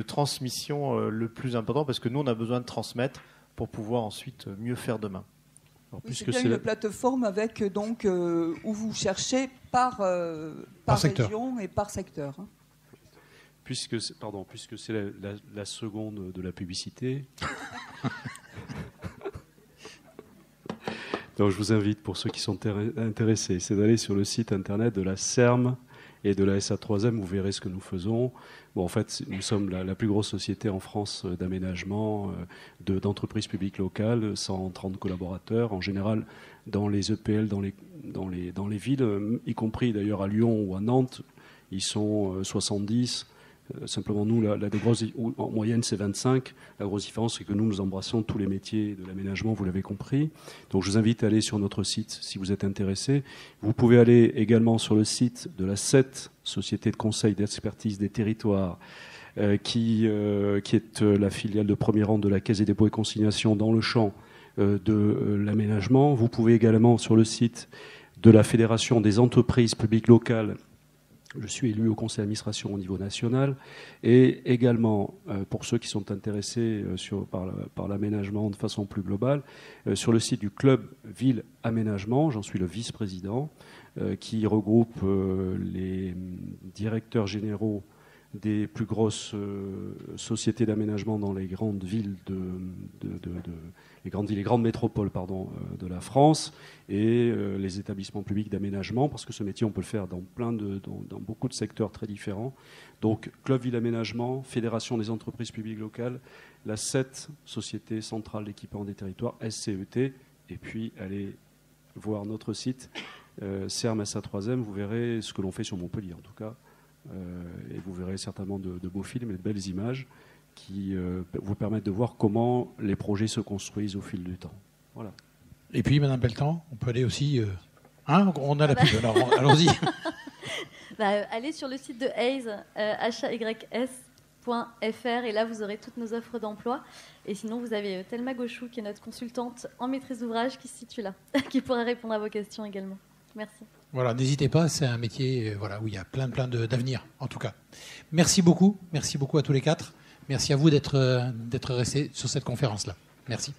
transmission le plus important, parce que nous, on a besoin de transmettre pour pouvoir ensuite mieux faire demain. Alors, c'est bien une plateforme avec où vous cherchez par région et par secteur. Hein. Puisque c'est la seconde de la publicité. Donc je vous invite, pour ceux qui sont intéressés, c'est d'aller sur le site internet de la CERM et de la SA3M. Vous verrez ce que nous faisons. Bon, en fait, nous sommes la plus grosse société en France d'aménagement d'entreprises publiques locales, 130 collaborateurs. En général, dans les EPL, dans les villes, y compris d'ailleurs à Lyon ou à Nantes, ils sont 70. Simplement, nous, en moyenne, c'est 25. La grosse différence, c'est que nous embrassons tous les métiers de l'aménagement, vous l'avez compris. Donc, je vous invite à aller sur notre site si vous êtes intéressé. Vous pouvez aller également sur le site de la SET, Société de conseil d'expertise des territoires, qui est la filiale de premier rang de la Caisse des dépôts et consignations dans le champ de l'aménagement. Vous pouvez également sur le site de la Fédération des entreprises publiques locales. Je suis élu au conseil d'administration au niveau national, et également, pour ceux qui sont intéressés par l'aménagement de façon plus globale, sur le site du Club Ville Aménagement, j'en suis le vice-président, qui regroupe les directeurs généraux des plus grosses sociétés d'aménagement dans les grandes villes les grandes métropoles de la France, et les établissements publics d'aménagement, parce que ce métier on peut le faire dans beaucoup de secteurs très différents. Donc Club Ville Aménagement, Fédération des entreprises publiques locales, la SET, Société centrale d'équipement des territoires, SCET, et puis allez voir notre site CERM SA3M, vous verrez ce que l'on fait sur Montpellier en tout cas. Et vous verrez certainement de beaux films et de belles images qui vous permettent de voir comment les projets se construisent au fil du temps. Voilà. Et puis, Madame Pelletan, on peut aller aussi... on a la pub, alors allons-y. Allez sur le site de Hays, hays.fr, et là, vous aurez toutes nos offres d'emploi. Et sinon, vous avez Thelma Gauchou, qui est notre consultante en maîtrise d'ouvrage, qui se situe là, qui pourra répondre à vos questions également. Merci. Voilà, n'hésitez pas, c'est un métier où il y a plein d'avenir, en tout cas. Merci beaucoup à tous les quatre. Merci à vous d'être restés sur cette conférence-là. Merci.